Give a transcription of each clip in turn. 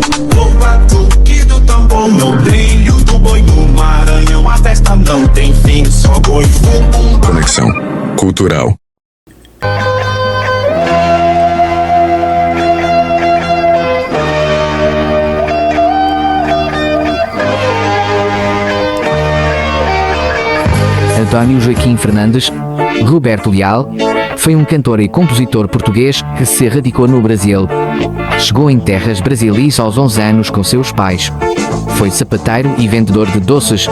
O batuque do tambor, no brilho do boi do Maranhão, a festa não tem fim, só boi bumbum. Conexão Cultural. António Joaquim Fernandes, Roberto Leal, foi um cantor e compositor português que se radicou no Brasil. Chegou em terras brasileiras aos 11 anos com seus pais. Foi sapateiro e vendedor de doces.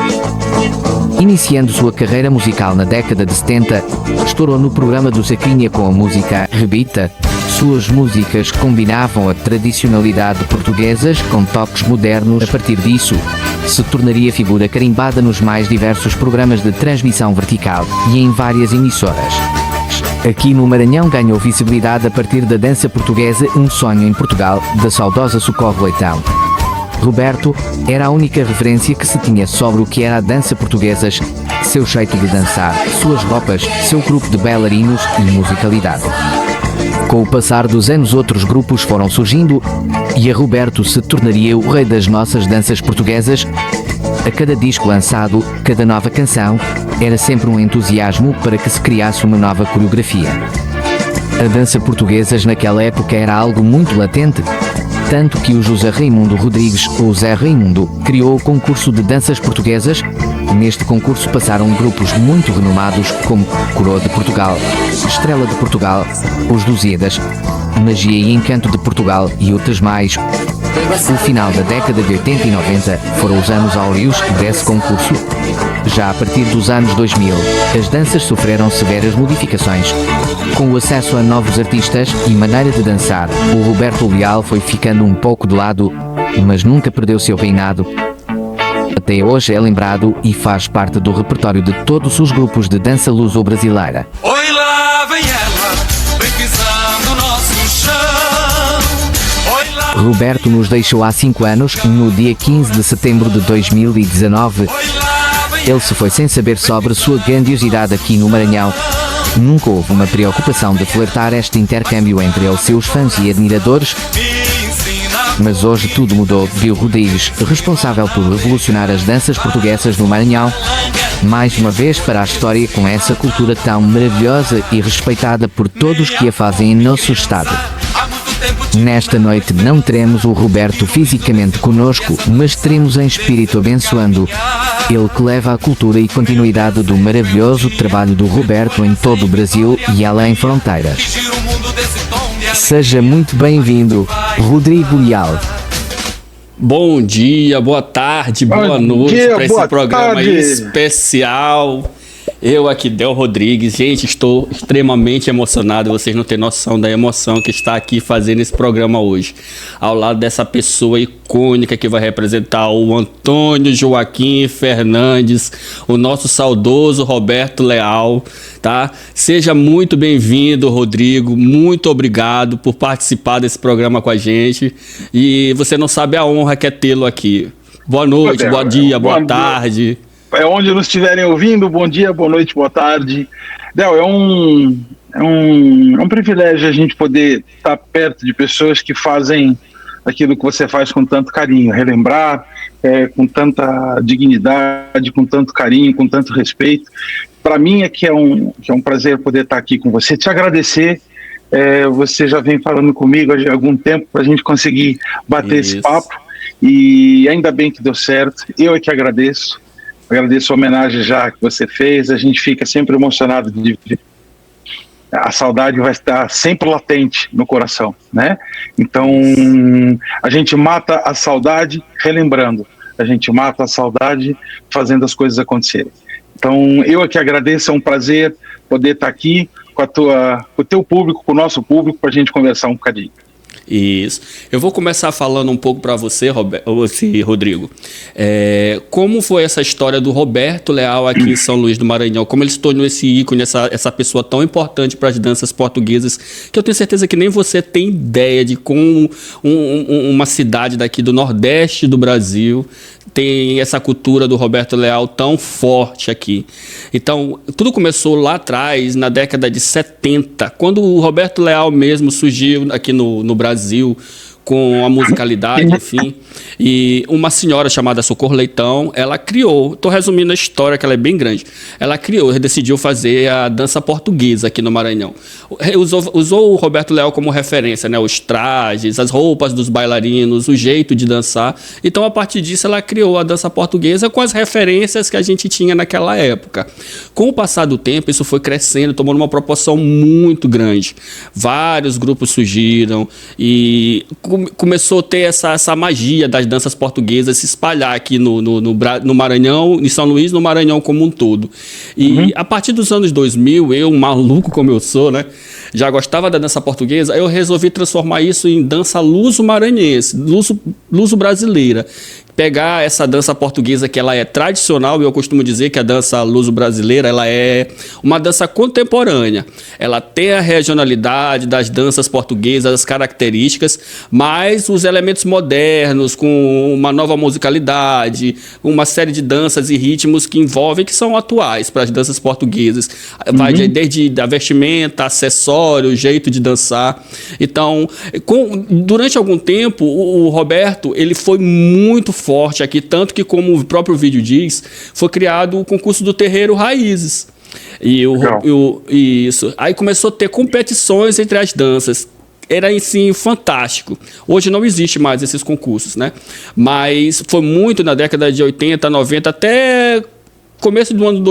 Iniciando sua carreira musical na década de 70, estourou no programa do Sacrinha com a música Rebita. Suas músicas combinavam a tradicionalidade portuguesas com toques modernos. A partir disso, se tornaria figura carimbada nos mais diversos programas de transmissão vertical e em várias emissoras. Aqui no Maranhão ganhou visibilidade a partir da dança portuguesa Um Sonho em Portugal, da saudosa Socorro Leitão. Roberto era a única referência que se tinha sobre o que era a dança portuguesa, seu jeito de dançar, suas roupas, seu grupo de bailarinos e musicalidade. Com o passar dos anos, outros grupos foram surgindo e a Roberto se tornaria o rei das nossas danças portuguesas. A cada disco lançado, cada nova canção, era sempre um entusiasmo para que se criasse uma nova coreografia. A dança portuguesa naquela época era algo muito latente, tanto que o José Raimundo Rodrigues, ou Zé Raimundo, criou o concurso de danças portuguesas. Neste concurso passaram grupos muito renomados como Coroa de Portugal, Estrela de Portugal, Os Lusíadas, Magia e Encanto de Portugal e outras mais. O final da década de 80 e 90 foram os anos áureos desse concurso. Já a partir dos anos 2000, as danças sofreram severas modificações. Com o acesso a novos artistas e maneira de dançar, o Roberto Leal foi ficando um pouco de lado, mas nunca perdeu seu reinado. Até hoje é lembrado e faz parte do repertório de todos os grupos de dança luso-brasileira. Oi, lá vem ela, vem pisando nosso chão. Oi, lá... Roberto nos deixou há 5 anos, no dia 15 de setembro de 2019. Ele se foi sem saber sobre sua grandiosidade aqui no Maranhão. Nunca houve uma preocupação de flertar este intercâmbio entre os seus fãs e admiradores. Mas hoje tudo mudou. Bill Rodrigues, responsável por revolucionar as danças portuguesas no Maranhão, mais uma vez para a história com essa cultura tão maravilhosa e respeitada por todos que a fazem em nosso estado. Nesta noite não teremos o Roberto fisicamente conosco, mas teremos em espírito abençoando. Ele que leva a cultura e continuidade do maravilhoso trabalho do Roberto em todo o Brasil e além fronteiras. Seja muito bem-vindo, Rodrigo Leal. Bom dia, boa tarde, boa noite para esse programa aí especial. Eu aqui, Del Rodrigues, gente, estou extremamente emocionado, vocês não têm noção da emoção que está aqui fazendo esse programa hoje. Ao lado dessa pessoa icônica que vai representar o Antônio Joaquim Fernandes, o nosso saudoso Roberto Leal, tá? Seja muito bem-vindo, Rodrigo, muito obrigado por participar desse programa com a gente e você não sabe a honra que é tê-lo aqui. Boa noite, bom dia, boa tarde. É onde nos estiverem ouvindo, bom dia, boa noite, boa tarde. Del, é um privilégio a gente poder estar perto de pessoas que fazem aquilo que você faz com tanto carinho, relembrar com tanta dignidade, com tanto carinho, com tanto respeito. Para mim é um prazer poder estar aqui com você, te agradecer. Você já vem falando comigo há algum tempo para a gente conseguir bater esse papo e ainda bem que deu certo. Eu é que agradeço. Agradeço a homenagem já que você fez, a gente fica sempre emocionado de ver. A saudade vai estar sempre latente no coração, né? Então, a gente mata a saudade relembrando, a gente mata a saudade fazendo as coisas acontecerem. Então, eu aqui agradeço, é um prazer poder estar aqui com o teu público, com o nosso público, para a gente conversar um bocadinho. Isso. Eu vou começar falando um pouco para você, Rodrigo. Como foi essa história do Roberto Leal aqui em São Luís do Maranhão? Como ele se tornou esse ícone, essa pessoa tão importante para as danças portuguesas, que eu tenho certeza que nem você tem ideia de como uma cidade daqui do Nordeste do Brasil tem essa cultura do Roberto Leal tão forte aqui. Então, tudo começou lá atrás, na década de 70, quando o Roberto Leal mesmo surgiu aqui no Brasil com a musicalidade, enfim. E uma senhora chamada Socorro Leitão, ela criou, estou resumindo a história, que ela é bem grande, ela decidiu fazer a dança portuguesa aqui no Maranhão. Usou o Roberto Leal como referência, né? Os trajes, as roupas dos bailarinos, o jeito de dançar. Então, a partir disso, ela criou a dança portuguesa com as referências que a gente tinha naquela época. Com o passar do tempo, isso foi crescendo, tomou uma proporção muito grande. Vários grupos surgiram e começou a ter essa magia das danças portuguesas se espalhar aqui no Maranhão, em São Luís, no Maranhão como um todo. E a partir dos anos 2000, eu, maluco como eu sou, né, já gostava da dança portuguesa, eu resolvi transformar isso em dança luso-maranhense, luso-brasileira. Pegar essa dança portuguesa que ela é tradicional, e eu costumo dizer que a dança luso-brasileira ela é uma dança contemporânea. Ela tem a regionalidade das danças portuguesas, as características, mas os elementos modernos, com uma nova musicalidade, uma série de danças e ritmos que envolvem, que são atuais para as danças portuguesas. Vai desde a vestimenta, acessório, jeito de dançar. Então, durante algum tempo, o Roberto ele foi muito forte aqui, tanto que, como o próprio vídeo diz, foi criado o concurso do Terreiro Raízes. Isso. Aí começou a ter competições entre as danças. Era, assim, fantástico. Hoje não existe mais esses concursos, né? Mas foi muito na década de 80, 90, até começo do ano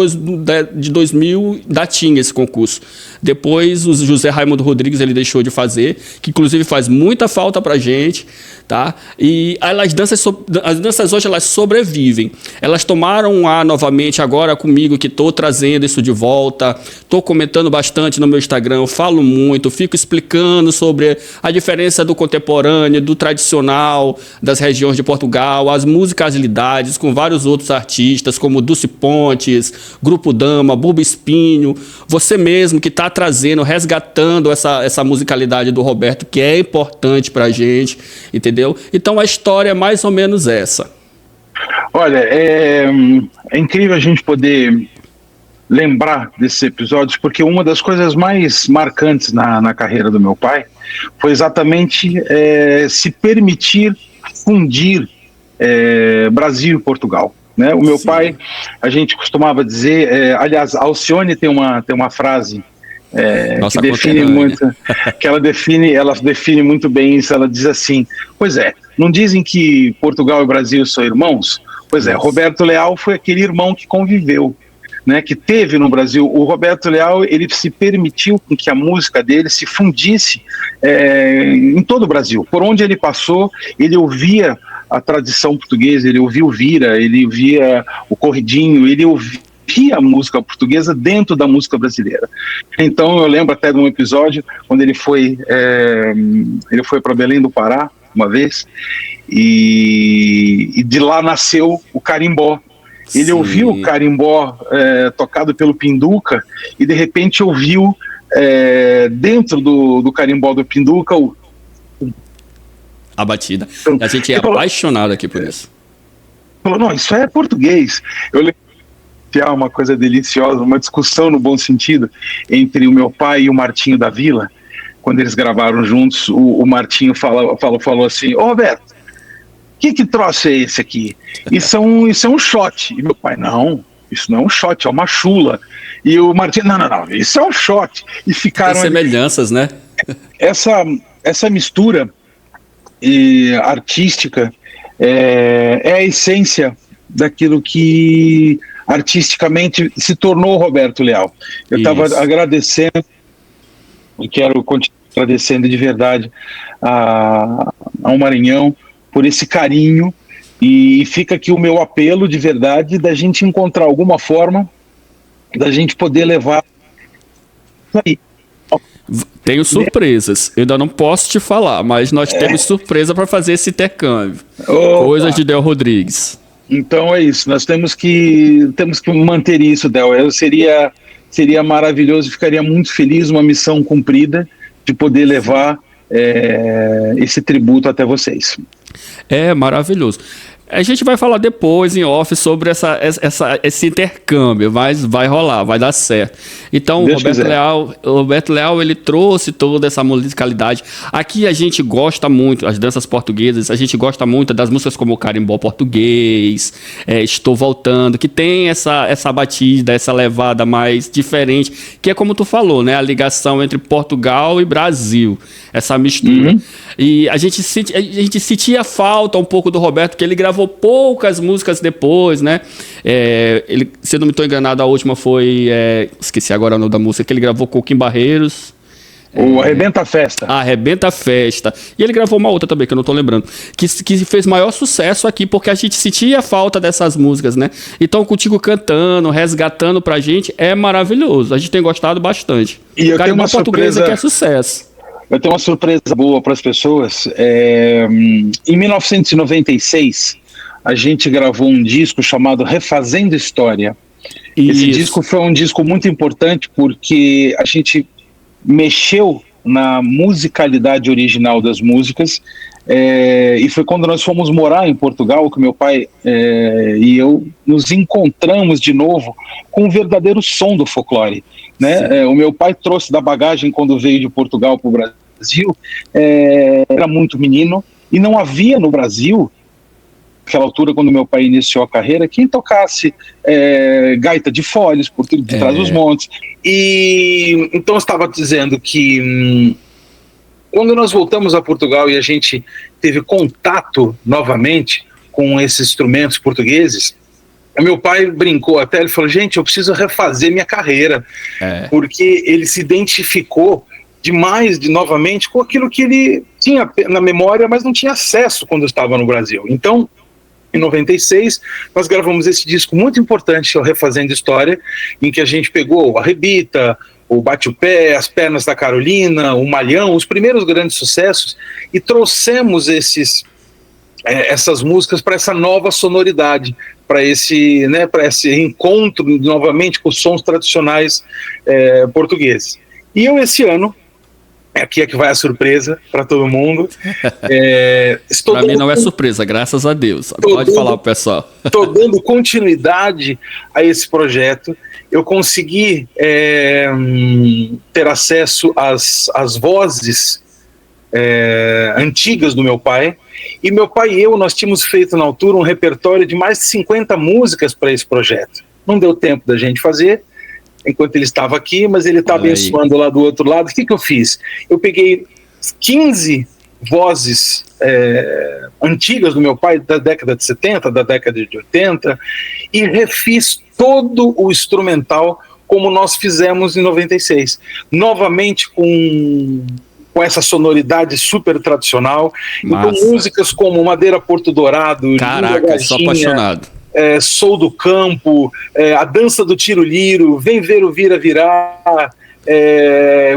de 2000, ainda tinha esse concurso. Depois, o José Raimundo Rodrigues ele deixou de fazer, que inclusive faz muita falta pra gente, tá? E as danças hoje elas sobrevivem. Elas tomaram ar novamente agora comigo, que estou trazendo isso de volta. Estou comentando bastante no meu Instagram, falo muito, fico explicando sobre a diferença do contemporâneo, do tradicional, das regiões de Portugal, as musicalidades com vários outros artistas, como Dulce Pontes, Grupo Dama, Buba Espinho, você mesmo que está trazendo, resgatando essa musicalidade do Roberto, que é importante para a gente, entendeu? Então a história é mais ou menos essa. Olha, é incrível a gente poder lembrar desses episódios, porque uma das coisas mais marcantes na carreira do meu pai foi exatamente se permitir fundir Brasil e Portugal. Né? O meu pai, a gente costumava dizer, aliás, a Alcione tem uma frase que define muito, que ela define muito bem isso. Ela diz assim: pois é, não dizem que Portugal e Brasil são irmãos? Pois é, Roberto Leal foi aquele irmão que conviveu, né, que teve no Brasil. O Roberto Leal, ele se permitiu que a música dele se fundisse em todo o Brasil. Por onde ele passou, ele ouvia a tradição portuguesa, ele ouvia o Vira, ele ouvia o Corridinho, ele ouvia a música portuguesa dentro da música brasileira. Então eu lembro até de um episódio quando ele foi para Belém do Pará uma vez, e de lá nasceu o carimbó. Ele ouviu o carimbó tocado pelo Pinduca, e de repente ouviu dentro do carimbó do Pinduca a batida. A gente é apaixonado aqui por isso. Falou, não, isso é português. Eu lembro que há uma coisa deliciosa, uma discussão no bom sentido entre o meu pai e o Martinho da Vila. Quando eles gravaram juntos, o Martinho falou assim: ô Roberto, que troço é esse aqui? Isso é um shot. E meu pai: não, isso não é um shot, é uma chula. E o Martinho: não, isso é um shot. E ficaram... Tem semelhanças, né? Essa mistura artística é a essência daquilo que artisticamente se tornou Roberto Leal. Eu estava agradecendo, e quero continuar agradecendo de verdade ao Maranhão por esse carinho, e fica aqui o meu apelo de verdade da gente encontrar alguma forma da gente poder levar aí. Tenho surpresas, eu ainda não posso te falar, mas nós temos surpresa para fazer esse intercâmbio. Coisas de Del Rodrigues. Então é isso, nós temos que manter isso, Del. Seria maravilhoso, ficaria muito feliz, uma missão cumprida, de poder levar esse tributo até vocês. É maravilhoso. A gente vai falar depois em off sobre esse intercâmbio, mas vai rolar, vai dar certo. Então, o Roberto Leal, ele trouxe toda essa musicalidade. Aqui a gente gosta muito, as danças portuguesas, a gente gosta muito das músicas como o Carimbó Português, Estou Voltando, que tem essa batida, essa levada mais diferente, que é como tu falou, né? A ligação entre Portugal e Brasil, essa mistura. E a gente sentia falta um pouco do Roberto, que ele gravou poucas músicas depois, né? Ele, se eu não me estou enganado, a última foi... esqueci agora o nome da música, que ele gravou com o Kim Barreiros. O Arrebenta a Festa. Arrebenta a Festa. E ele gravou uma outra também, que eu não estou lembrando. Que fez maior sucesso aqui, porque a gente sentia falta dessas músicas, né? Então, contigo cantando, resgatando pra gente, é maravilhoso. A gente tem gostado bastante. E eu tenho uma surpresa que é sucesso. Eu tenho uma surpresa boa para as pessoas. Em 1996, a gente gravou um disco chamado Refazendo História. Esse disco foi um disco muito importante porque a gente mexeu na musicalidade original das músicas, e foi quando nós fomos morar em Portugal que meu pai e eu nos encontramos de novo com o verdadeiro som do folclore, né? O meu pai trouxe da bagagem quando veio de Portugal para o Brasil, era muito menino e não havia no Brasil, naquela altura, quando meu pai iniciou a carreira, quem tocasse gaita de folhas por de trás dos montes. E então eu estava dizendo que quando nós voltamos a Portugal e a gente teve contato novamente com esses instrumentos portugueses, meu pai brincou até, ele falou, gente, eu preciso refazer minha carreira, porque ele se identificou demais novamente com aquilo que ele tinha na memória, mas não tinha acesso quando estava no Brasil. Então, em 96, nós gravamos esse disco muito importante, que é o Refazendo História, em que a gente pegou o Arrebita, o Bate o Pé, As Pernas da Carolina, o Malhão, os primeiros grandes sucessos, e trouxemos essas músicas para essa nova sonoridade, para esse encontro novamente com os sons tradicionais portugueses. E eu, esse ano, aqui é que vai a surpresa para todo mundo. Para mim não é surpresa, graças a Deus. Pode falar, pessoal. Estou dando continuidade a esse projeto. Eu consegui ter acesso às vozes antigas do meu pai. E meu pai e eu, nós tínhamos feito na altura um repertório de mais de 50 músicas para esse projeto. Não deu tempo da gente fazer enquanto ele estava aqui, mas ele está abençoando lá do outro lado. O que eu fiz? Eu peguei 15 vozes antigas do meu pai, da década de 70, da década de 80, e refiz todo o instrumental como nós fizemos em 96. Novamente com essa sonoridade super tradicional. Massa. Então músicas como Madeira Porto Dourado, caraca, sou apaixonado. Sou do Campo, A Dança do Tiro Liro, Vem Ver o Vira Virar,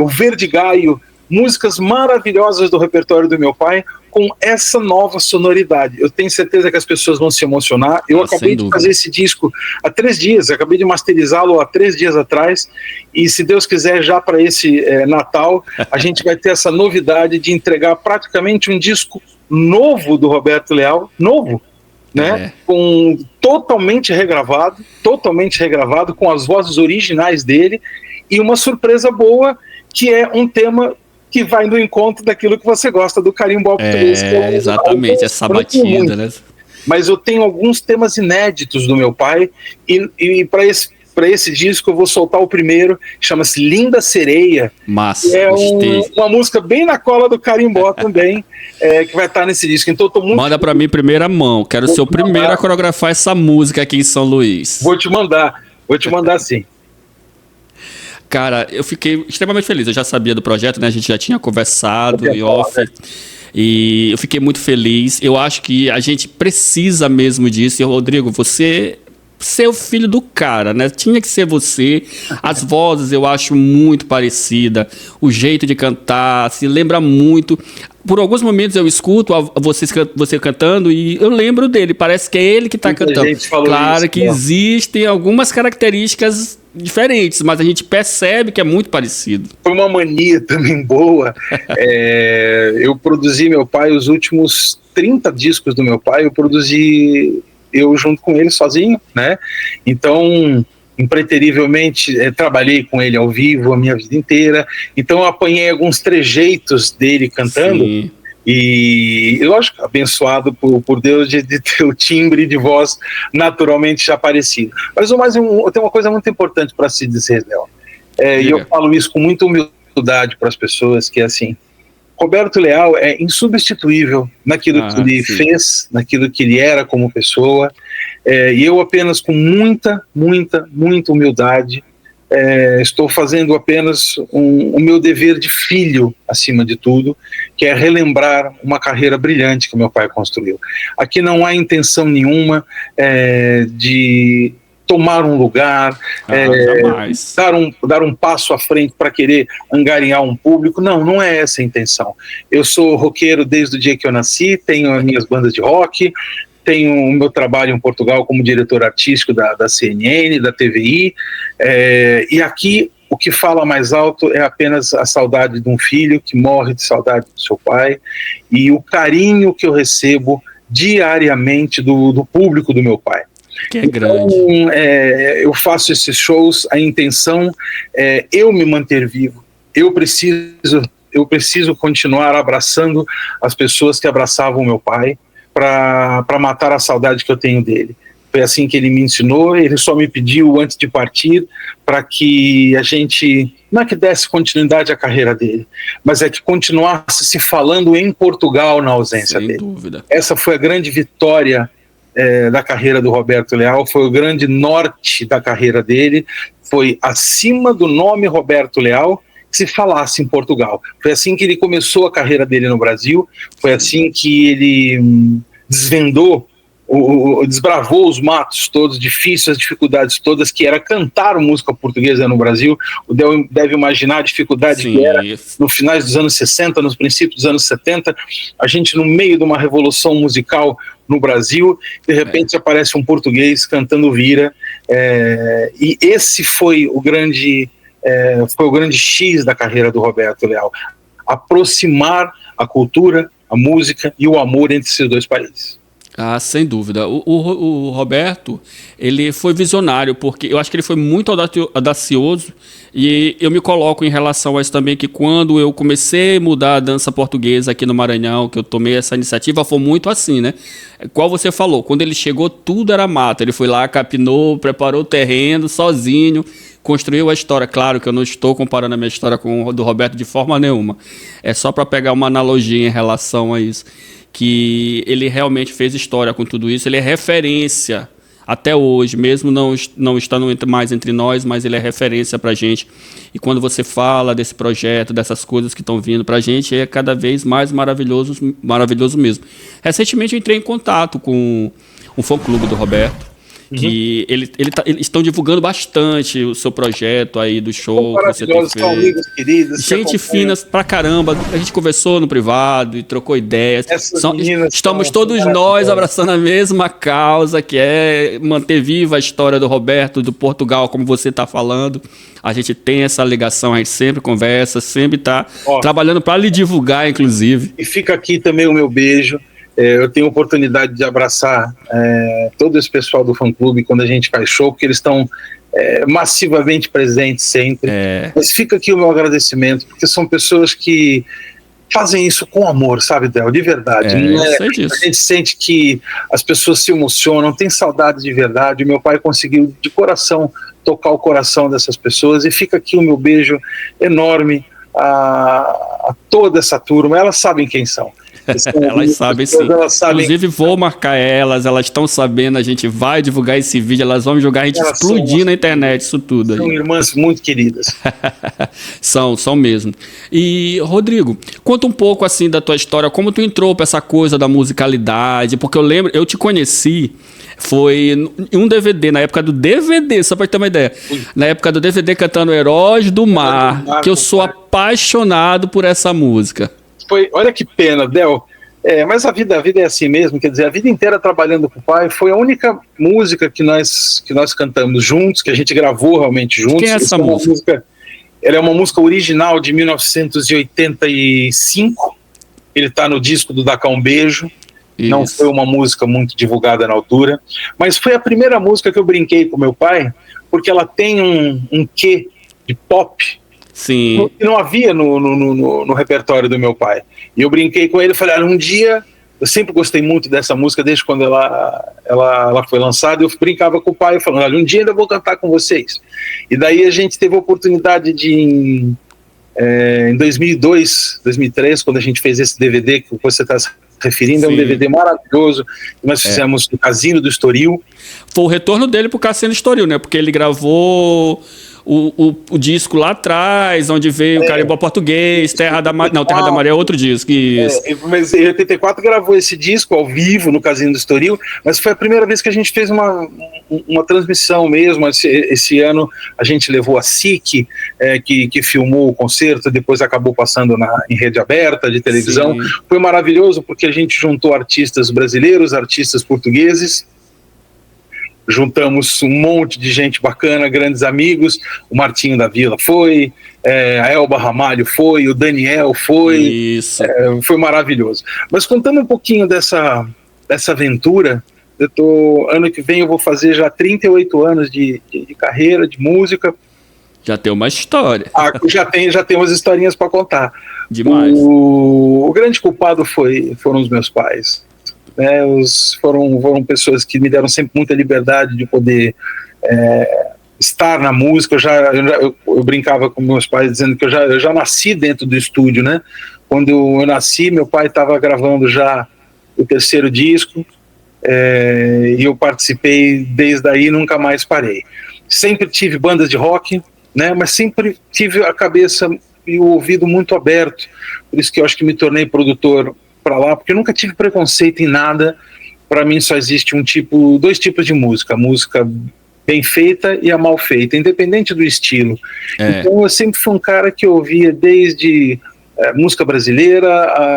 o Verde Gaio, músicas maravilhosas do repertório do meu pai, com essa nova sonoridade. Eu tenho certeza que as pessoas vão se emocionar. Eu acabei de fazer esse disco há 3 dias, acabei de masterizá-lo há 3 dias atrás, e se Deus quiser, já para esse Natal, a gente vai ter essa novidade de entregar praticamente um disco novo do Roberto Leal, novo, né? Totalmente regravado, com as vozes originais dele, e uma surpresa boa, que é um tema que vai no encontro daquilo que você gosta do carimbó português. Exatamente, essa batida, né? Mas eu tenho alguns temas inéditos do meu pai, e para esse disco eu vou soltar o primeiro, chama-se Linda Sereia. Massa, que é uma música bem na cola do carimbó também, que vai estar nesse disco. Então eu tô muito... Manda para mim primeira mão, quero ser o primeiro a coreografar essa música aqui em São Luís. Vou te mandar sim. Cara, eu fiquei extremamente feliz. Eu já sabia do projeto, né? A gente já tinha conversado em off. E eu fiquei muito feliz. Eu acho que a gente precisa mesmo disso. E, Rodrigo, você ser o filho do cara, né? Tinha que ser você. As vozes eu acho muito parecida. O jeito de cantar se lembra muito. Por alguns momentos eu escuto você cantando e eu lembro dele. Parece que é ele que está cantando. Claro isso, que existem algumas características diferentes, mas a gente percebe que é muito parecido. Foi uma mania também boa. Eu produzi meu pai, os últimos 30 discos do meu pai, eu produzi eu junto com ele sozinho, né? Então, impreterivelmente, trabalhei com ele ao vivo a minha vida inteira, então eu apanhei alguns trejeitos dele cantando. Sim. E, lógico, abençoado por Deus de ter o timbre de voz naturalmente já parecido. Mas tem uma coisa muito importante para se dizer, Léo. E eu falo isso com muita humildade para as pessoas, que é assim, Roberto Leal é insubstituível naquilo que ele fez, naquilo que ele era como pessoa, e eu apenas com muita humildade estou fazendo apenas o meu dever de filho, acima de tudo, que é relembrar uma carreira brilhante que meu pai construiu. Aqui não há intenção nenhuma de tomar um lugar, dar um passo à frente para querer angariar um público. Não é essa a intenção. Eu sou roqueiro desde o dia que eu nasci, tenho as minhas bandas de rock, tenho o meu trabalho em Portugal como diretor artístico da CNN, da TVI, e aqui o que fala mais alto é apenas a saudade de um filho que morre de saudade do seu pai, e o carinho que eu recebo diariamente do público do meu pai. Que é grande. Eu faço esses shows, a intenção é eu me manter vivo, eu preciso continuar abraçando as pessoas que abraçavam o meu pai, para matar a saudade que eu tenho dele. Foi assim que ele me ensinou, ele só me pediu antes de partir para que a gente, não é que desse continuidade à carreira dele, mas é que continuasse se falando em Portugal na ausência dele. Sem dúvida. Essa foi a grande vitória da carreira do Roberto Leal, foi o grande norte da carreira dele, foi acima do nome Roberto Leal, que se falasse em Portugal. Foi assim que ele começou a carreira dele no Brasil, foi assim que ele desbravou os matos todos, difíceis, as dificuldades todas, que era cantar música portuguesa no Brasil. O Del deve imaginar a dificuldade que era no finais dos anos 60, nos princípios dos anos 70, a gente no meio de uma revolução musical no Brasil, de repente aparece um português cantando vira, e esse foi o grande X da carreira do Roberto Leal, aproximar a cultura, a música e o amor entre esses dois países. Sem dúvida. O Roberto, ele foi visionário, porque eu acho que ele foi muito audacioso, e eu me coloco em relação a isso também, que quando eu comecei a mudar a dança portuguesa aqui no Maranhão, que eu tomei essa iniciativa, foi muito assim, né? Qual você falou, quando ele chegou, tudo era mato, ele foi lá, capinou, preparou o terreno sozinho, construiu a história. Claro que eu não estou comparando a minha história com a do Roberto de forma nenhuma, é só para pegar uma analogia em relação a isso, que ele realmente fez história com tudo isso, ele é referência até hoje, mesmo não estando mais entre nós, mas ele é referência pra gente, e quando você fala desse projeto, dessas coisas que estão vindo pra gente, é cada vez mais maravilhoso mesmo. Recentemente eu entrei em contato com um fã-clube do Roberto, que eles estão divulgando bastante o seu projeto aí do show que você tem feito. São amigos queridos. Gente fina pra caramba. A gente conversou no privado e trocou ideias. Estamos todos nós abraçando a mesma causa, que é manter viva a história do Roberto, do Portugal, como você está falando. A gente tem essa ligação, a gente sempre conversa, sempre está trabalhando para lhe divulgar, inclusive. E fica aqui também o meu beijo. Eu tenho a oportunidade de abraçar todo esse pessoal do fã-clube quando a gente faz show, porque eles estão massivamente presentes sempre. Mas fica aqui o meu agradecimento, porque são pessoas que fazem isso com amor, sabe, Del? De verdade. A gente sente que as pessoas se emocionam, tem saudade de verdade. O meu pai conseguiu, de coração, tocar o coração dessas pessoas, e fica aqui o meu beijo enorme a toda essa turma. Elas sabem quem são. Elas sabem sim. Inclusive vou marcar elas estão sabendo, a gente vai divulgar esse vídeo, elas vão jogar, a gente explodir na internet isso tudo. São irmãs muito queridas. São mesmo. E Rodrigo, conta um pouco assim da tua história, como tu entrou pra essa coisa da musicalidade, porque eu lembro, eu te conheci, foi em um DVD, na época do DVD, só pra ter uma ideia, na época do DVD cantando Heróis do Mar, que eu sou apaixonado por essa música. Olha que pena, Del, Mas a vida é assim mesmo, quer dizer, a vida inteira trabalhando com o pai. Foi a única música que nós cantamos juntos, que a gente gravou realmente juntos. Quem é essa música? Ela é uma música original de 1985. Ele está no disco do Dá Cá um Beijo. Isso. Não foi uma música muito divulgada na altura, mas foi a primeira música que eu brinquei com meu pai, porque ela tem um quê de pop. Sim. Que não havia no repertório do meu pai. E eu brinquei com ele e falei, um dia, eu sempre gostei muito dessa música, desde quando ela foi lançada, eu brincava com o pai, falando, um dia ainda vou cantar com vocês. E daí a gente teve a oportunidade de, em 2002, 2003, quando a gente fez esse DVD que você está referindo, sim, é um DVD maravilhoso, que nós fizemos no Casino do Estoril. Foi o retorno dele pro Cassino Estoril, né? Porque ele gravou o disco lá atrás, onde veio o Carimbó Português, Terra da Maria. Não, Terra da Maria é outro disco. Isso. Mas em 84 gravou esse disco ao vivo no Casino do Estoril, mas foi a primeira vez que a gente fez uma transmissão mesmo. Esse ano a gente levou a SIC, que filmou o concerto, depois acabou passando em rede aberta de televisão. Sim. Foi maravilhoso porque a gente juntou artistas brasileiros, artistas portugueses. Juntamos um monte de gente bacana, grandes amigos. O Martinho da Vila foi, a Elba Ramalho foi, o Daniel foi. Isso. Foi maravilhoso. Mas contando um pouquinho dessa aventura, ano que vem eu vou fazer já 38 anos de carreira, de música. Já tem uma história. Já tem umas historinhas para contar. Demais. O grande culpado foram os meus pais. Foram pessoas que me deram sempre muita liberdade de poder estar na música. Eu brincava com meus pais dizendo que eu já nasci dentro do estúdio, né? Quando eu nasci, meu pai estava gravando já o 3º disco, e eu participei desde aí, nunca mais parei. Sempre tive bandas de rock, né? Mas sempre tive a cabeça e o ouvido muito aberto, por isso que eu acho que me tornei produtor para lá, porque eu nunca tive preconceito em nada. Para mim só existe dois tipos de música, a música bem feita e a mal feita, independente do estilo. Então eu sempre fui um cara que ouvia desde música brasileira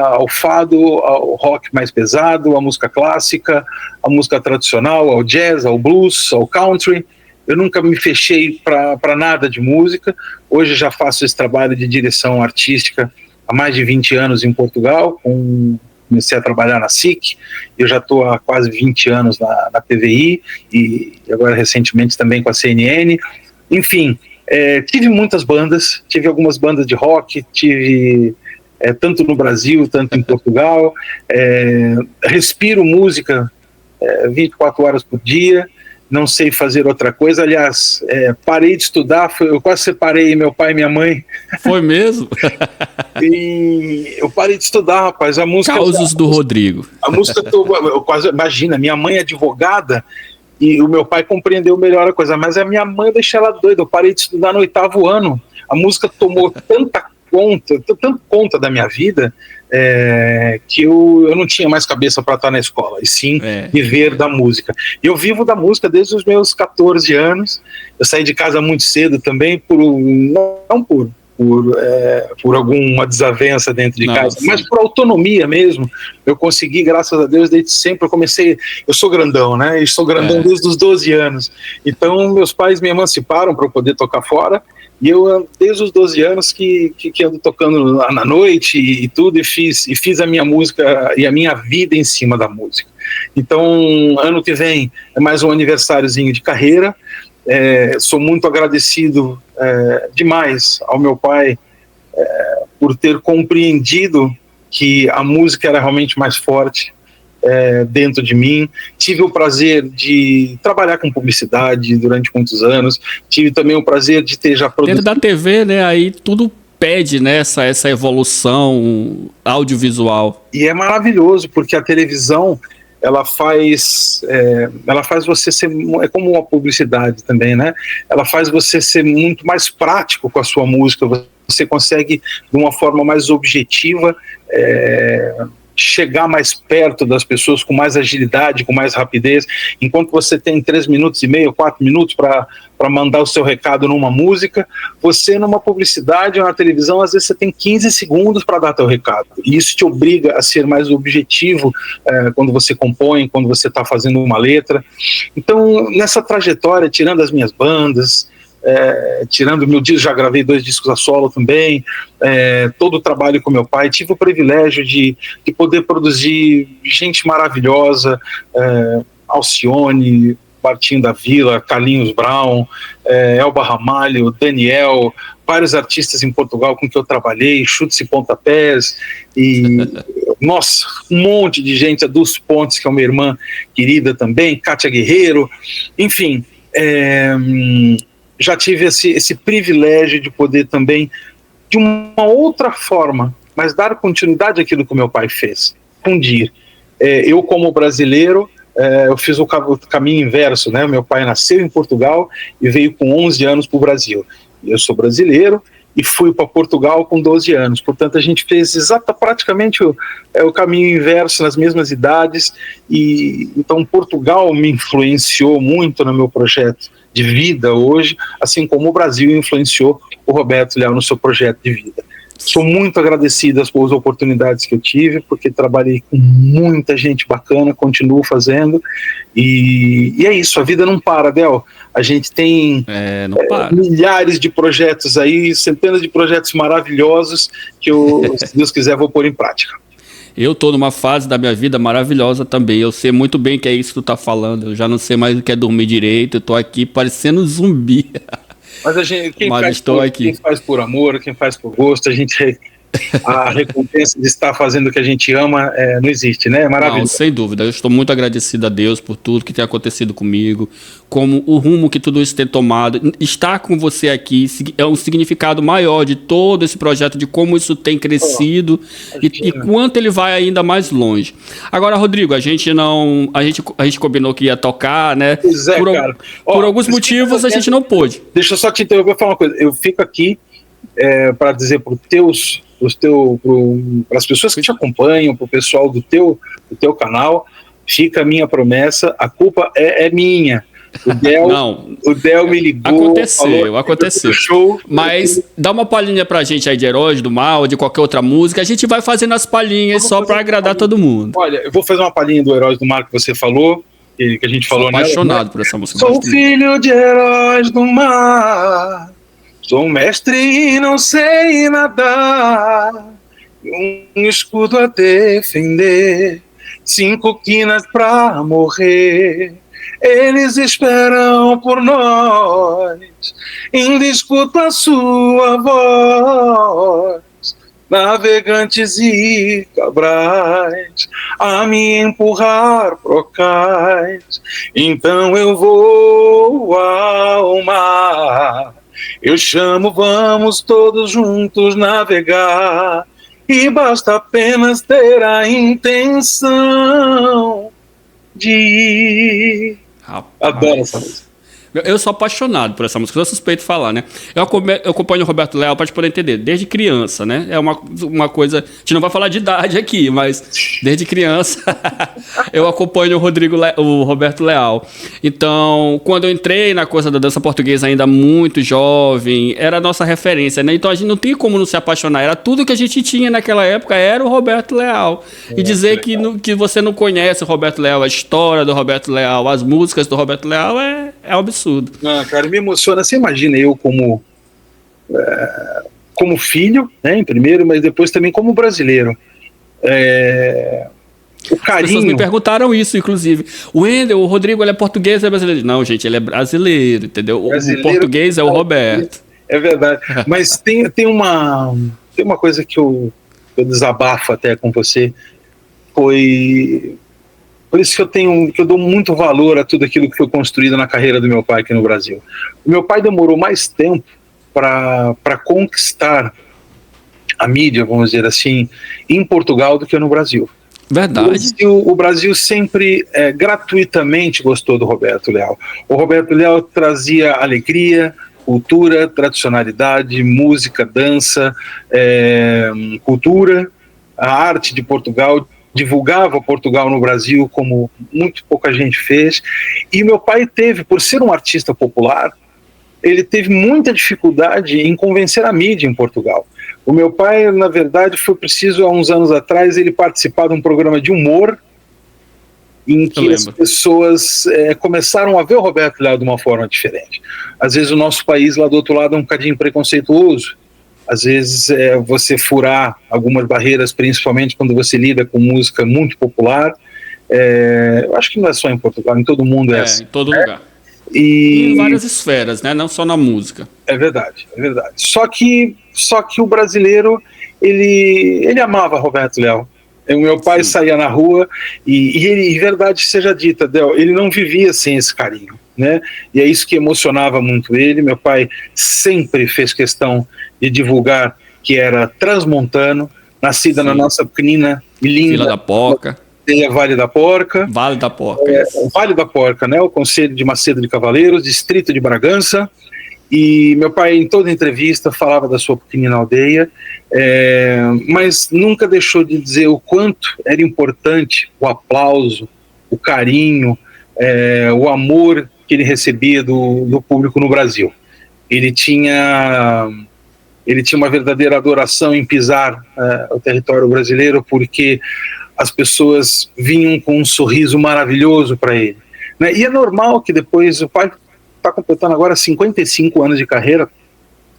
ao fado, ao rock mais pesado, a música clássica, a música tradicional, ao jazz, ao blues, ao country. Eu nunca me fechei para nada de música. Hoje já faço esse trabalho de direção artística há mais de 20 anos em Portugal. Comecei a trabalhar na SIC, eu já estou há quase 20 anos na TVI, e agora recentemente também com a CNN. Enfim, tive muitas bandas, tive algumas bandas de rock, tive tanto no Brasil, tanto em Portugal. Respiro música 24 horas por dia, não sei fazer outra coisa. Aliás, parei de estudar, eu quase separei meu pai e minha mãe. Foi mesmo? E eu parei de estudar, rapaz. A música. Causos do Rodrigo. A música, eu quase, imagina, minha mãe é advogada e o meu pai compreendeu melhor a coisa, mas a minha mãe deixou ela doida. Eu parei de estudar no 8º ano. A música tomou tanta conta da minha vida, que eu não tinha mais cabeça para estar na escola, e sim viver da música. E eu vivo da música desde os meus 14 anos. Eu saí de casa muito cedo também, não por alguma desavença dentro de casa, mas por autonomia mesmo. Eu consegui, graças a Deus, desde sempre. Eu sou grandão, né? E sou grandão desde os 12 anos. Então, meus pais me emanciparam para eu poder tocar fora. E eu, desde os 12 anos, que ando tocando na noite e tudo, e fiz a minha música e a minha vida em cima da música. Então, ano que vem é mais um aniversáriozinho de carreira. Sou muito agradecido demais ao meu pai por ter compreendido que a música era realmente mais forte dentro de mim. Tive o prazer de trabalhar com publicidade durante muitos anos. Tive também o prazer de ter já produzido... Dentro da TV, né, aí tudo pede, né, essa evolução audiovisual. E é maravilhoso, porque a televisão, ela faz você ser, é como uma publicidade também, né? Ela faz você ser muito mais prático com a sua música. Você consegue, de uma forma mais objetiva, chegar mais perto das pessoas com mais agilidade, com mais rapidez, enquanto você tem 3 minutos e meio, 4 minutos para mandar o seu recado numa música, você numa publicidade ou na televisão, às vezes você tem 15 segundos para dar teu recado, e isso te obriga a ser mais objetivo quando você compõe, quando você está fazendo uma letra. Então, nessa trajetória, tirando as minhas bandas, tirando meu disco, já gravei 2 discos a solo também, todo o trabalho com meu pai, tive o privilégio de poder produzir gente maravilhosa, Alcione, Martinho da Vila, Carlinhos Brown, Elba Ramalho, Daniel, vários artistas em Portugal com que eu trabalhei, Chutes e Pontapés, e nossa, um monte de gente, a Dulce Pontes, que é uma irmã querida também, Kátia Guerreiro, enfim, já tive esse privilégio de poder também, de uma outra forma, mas dar continuidade àquilo que o meu pai fez, fundir. Eu, como brasileiro, eu fiz o caminho inverso, né? Meu pai nasceu em Portugal e veio com 11 anos para o Brasil. Eu sou brasileiro e fui para Portugal com 12 anos. Portanto, a gente fez praticamente o caminho inverso nas mesmas idades. E então Portugal me influenciou muito no meu projeto de vida hoje, assim como o Brasil influenciou o Roberto Leal no seu projeto de vida. Sou muito agradecido pelas oportunidades que eu tive, porque trabalhei com muita gente bacana, continuo fazendo, e é isso, a vida não para, Del. A gente tem milhares de projetos aí, centenas de projetos maravilhosos que eu, se Deus quiser, vou pôr em prática. Eu tô numa fase da minha vida maravilhosa também. Eu sei muito bem que é isso que tu tá falando. Eu já não sei mais o que é dormir direito. Eu tô aqui parecendo um zumbi. Mas a gente, quem faz por amor, quem faz por gosto, a recompensa de estar fazendo o que a gente ama não existe, né? É maravilhoso. Não, sem dúvida. Eu estou muito agradecido a Deus por tudo que tem acontecido comigo, como o rumo que tudo isso tem tomado. Estar com você aqui é um significado maior de todo esse projeto, de como isso tem crescido e quanto ele vai ainda mais longe. Agora, Rodrigo, a gente combinou que ia tocar, né? Pois é, cara. Por alguns motivos a gente não pôde. Deixa eu só te interromper e falar uma coisa. Eu fico aqui para dizer para as pessoas que te acompanham, para o pessoal do teu canal, fica a minha promessa, a culpa é minha. O Del me ligou. Aconteceu. Show. Mas dá uma palhinha pra gente aí de Heróis do Mal, de qualquer outra música. A gente vai fazendo as palhinhas só pra agradar todo mundo. Olha, eu vou fazer uma palhinha do Heróis do Mar que você falou, que a gente falou. Sou apaixonado por essa música. Sou filho de heróis do mar, sou um mestre e não sei nadar, um escudo a defender, 5 quinas pra morrer. Eles esperam por nós, ainda escuto a sua voz, navegantes e cabrais, a me empurrar pro cais. Então eu vou ao mar, eu chamo, vamos todos juntos navegar, e basta apenas ter a intenção de ir. Rapaz. Adoro essa música. Eu sou apaixonado por essa música, eu suspeito de falar, né? Eu acompanho o Roberto Leal para te poder entender, desde criança, né? É uma coisa, a gente não vai falar de idade aqui, mas desde criança eu acompanho o Roberto Leal. Então, quando eu entrei na coisa da dança portuguesa ainda muito jovem, era a nossa referência, né? Então a gente não tem como não se apaixonar, era tudo que a gente tinha naquela época, era o Roberto Leal. E dizer que você não conhece o Roberto Leal, a história do Roberto Leal, as músicas do Roberto Leal é um absurdo. Ah, cara, me emociona. Você imagina eu como filho, né, em primeiro, mas depois também como brasileiro. O carinho. As pessoas me perguntaram isso, inclusive. O Wendel, o Rodrigo, ele é português ou é brasileiro? Não, gente, ele é brasileiro, entendeu? O português é o Roberto. É verdade. Mas tem uma coisa que eu desabafo até com você. Por isso que eu dou muito valor a tudo aquilo que foi construído na carreira do meu pai aqui no Brasil. O meu pai demorou mais tempo para conquistar a mídia, vamos dizer assim, em Portugal do que no Brasil. Verdade. O Brasil sempre gratuitamente gostou do Roberto Leal. O Roberto Leal trazia alegria, cultura, tradicionalidade, música, dança, cultura, a arte de Portugal divulgava Portugal no Brasil como muito pouca gente fez, e meu pai teve, por ser um artista popular, ele teve muita dificuldade em convencer a mídia em Portugal. O meu pai, na verdade, foi preciso, há uns anos atrás, ele participar de um programa de humor em que as pessoas começaram a ver o Roberto Leal de uma forma diferente. Às vezes o nosso país lá do outro lado é um bocadinho preconceituoso, às vezes você furar algumas barreiras, principalmente quando você lida com música muito popular. Eu acho que não é só em Portugal, em todo mundo é assim. Em todo lugar. E em várias esferas, né? Não só na música. É verdade, é verdade. Só que o brasileiro, ele amava Roberto Leal. O meu pai saía na rua e ele, verdade seja dita, Del, ele não vivia sem esse carinho, né? E é isso que emocionava muito ele. Meu pai sempre fez questão de divulgar que era transmontano, nascida na nossa pequenina e linda Vila da Porca. Vale da Porca. Vale da Porca. Vale da Porca, né? O Conselho de Macedo de Cavaleiros, distrito de Bragança. E meu pai, em toda entrevista, falava da sua pequenina aldeia, mas nunca deixou de dizer o quanto era importante o aplauso, o carinho, o amor que ele recebia do público no Brasil. Ele tinha uma verdadeira adoração em pisar o território brasileiro, porque as pessoas vinham com um sorriso maravilhoso para ele, né? E é normal que depois o pai está completando agora 55 anos de carreira,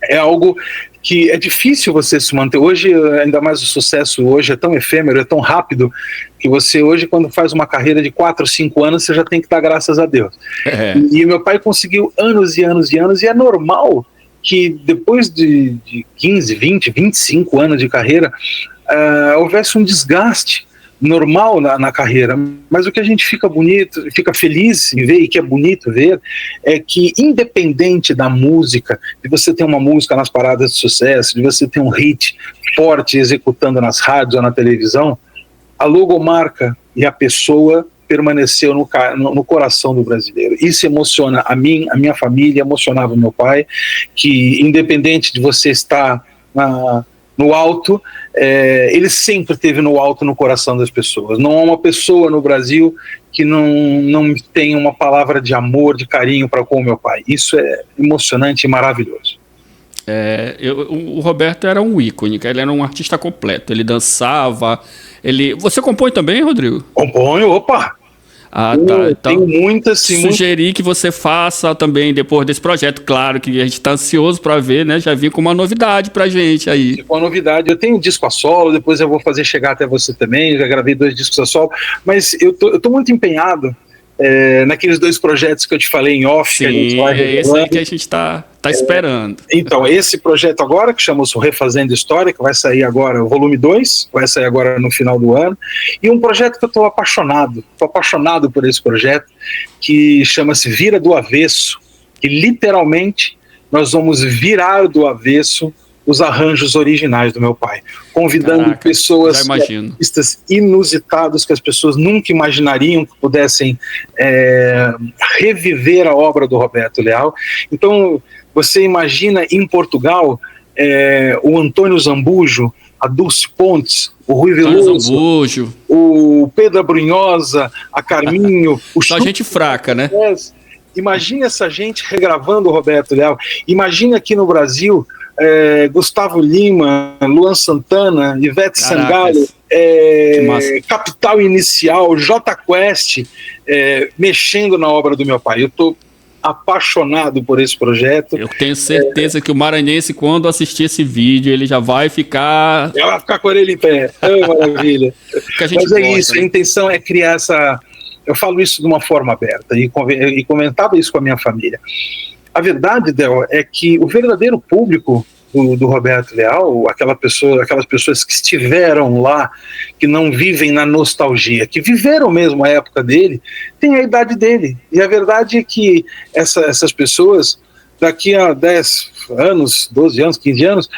é algo que é difícil você se manter. Hoje, ainda mais o sucesso hoje é tão efêmero, é tão rápido, que você hoje, quando faz uma carreira de 4 ou 5 anos, você já tem que dar graças a Deus. E meu pai conseguiu anos e anos e anos, e é normal que depois de 15, 20, 25 anos de carreira, houvesse um desgaste normal na carreira, mas o que a gente fica feliz em ver, e que é bonito ver, é que independente da música, de você ter uma música nas paradas de sucesso, de você ter um hit forte executando nas rádios ou na televisão, a logomarca e a pessoa permaneceu no coração do brasileiro. Isso emociona a mim, a minha família, emocionava o meu pai, que independente de você estar no alto, ele sempre esteve no alto no coração das pessoas. Não há uma pessoa no Brasil que não tenha uma palavra de amor, de carinho para com o meu pai. Isso é emocionante e maravilhoso. O Roberto era um ícone, ele era um artista completo. Ele dançava. Você compõe também, Rodrigo? Componho, opa! Tá. Então, tenho muitas, sugeri que você faça também depois desse projeto. Claro que a gente está ansioso para ver, né? Já vim com uma novidade pra gente aí. Com uma novidade, eu tenho um disco a solo, depois eu vou fazer chegar até você também. Já gravei 2 discos a solo, mas eu tô muito empenhado naqueles 2 projetos que eu te falei em off. Sim, que a gente vai esse aí que a gente tá esperando. Então, esse projeto agora, que chama-se Refazendo História, que vai sair agora, o volume 2, vai sair agora no final do ano, e um projeto que eu estou apaixonado por esse projeto, que chama-se Vira do Avesso, que literalmente nós vamos virar do avesso os arranjos originais do meu pai, convidando pessoas, artistas inusitados que as pessoas nunca imaginariam que pudessem reviver a obra do Roberto Leal. Então, você imagina em Portugal o Antônio Zambujo, a Dulce Pontes, o Rui Veloso, o Pedro Abrunhosa, a Carminho, só gente fraca, né? Imagina essa gente regravando o Roberto Leal. Imagina aqui no Brasil Gustavo Lima, Luan Santana, Ivete Sangalo, Capital Inicial, Jota Quest, mexendo na obra do meu pai. Eu estou apaixonado por esse projeto. Eu tenho certeza que o maranhense, quando assistir esse vídeo, ele já vai ficar... Ela vai ficar com a orelha em pé. Maravilha. Mas gosta, isso, né? A intenção é criar essa... Eu falo isso de uma forma aberta e comentava isso com a minha família. A verdade, Del, é que o verdadeiro público do Roberto Leal, aquelas pessoas que estiveram lá, que não vivem na nostalgia, que viveram mesmo a época dele, tem a idade dele. E a verdade é que essas pessoas, daqui a 10 anos, 12 anos, 15 anos,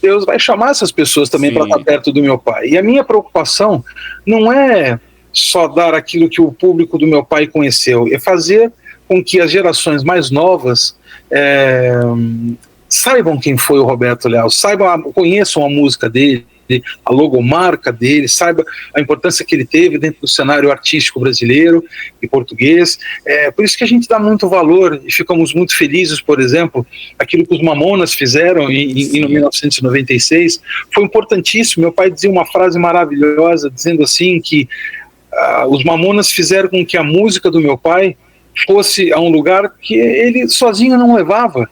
Deus vai chamar essas pessoas também para estar perto do meu pai. E a minha preocupação não é só dar aquilo que o público do meu pai conheceu, é fazer com que as gerações mais novas saibam quem foi o Roberto Leal, conheçam a música dele, a logomarca dele, saiba a importância que ele teve dentro do cenário artístico brasileiro e português. Por isso que a gente dá muito valor e ficamos muito felizes, por exemplo, aquilo que os Mamonas fizeram em 1996 foi importantíssimo. Meu pai dizia uma frase maravilhosa, dizendo assim que os Mamonas fizeram com que a música do meu pai fosse a um lugar que ele sozinho não levava.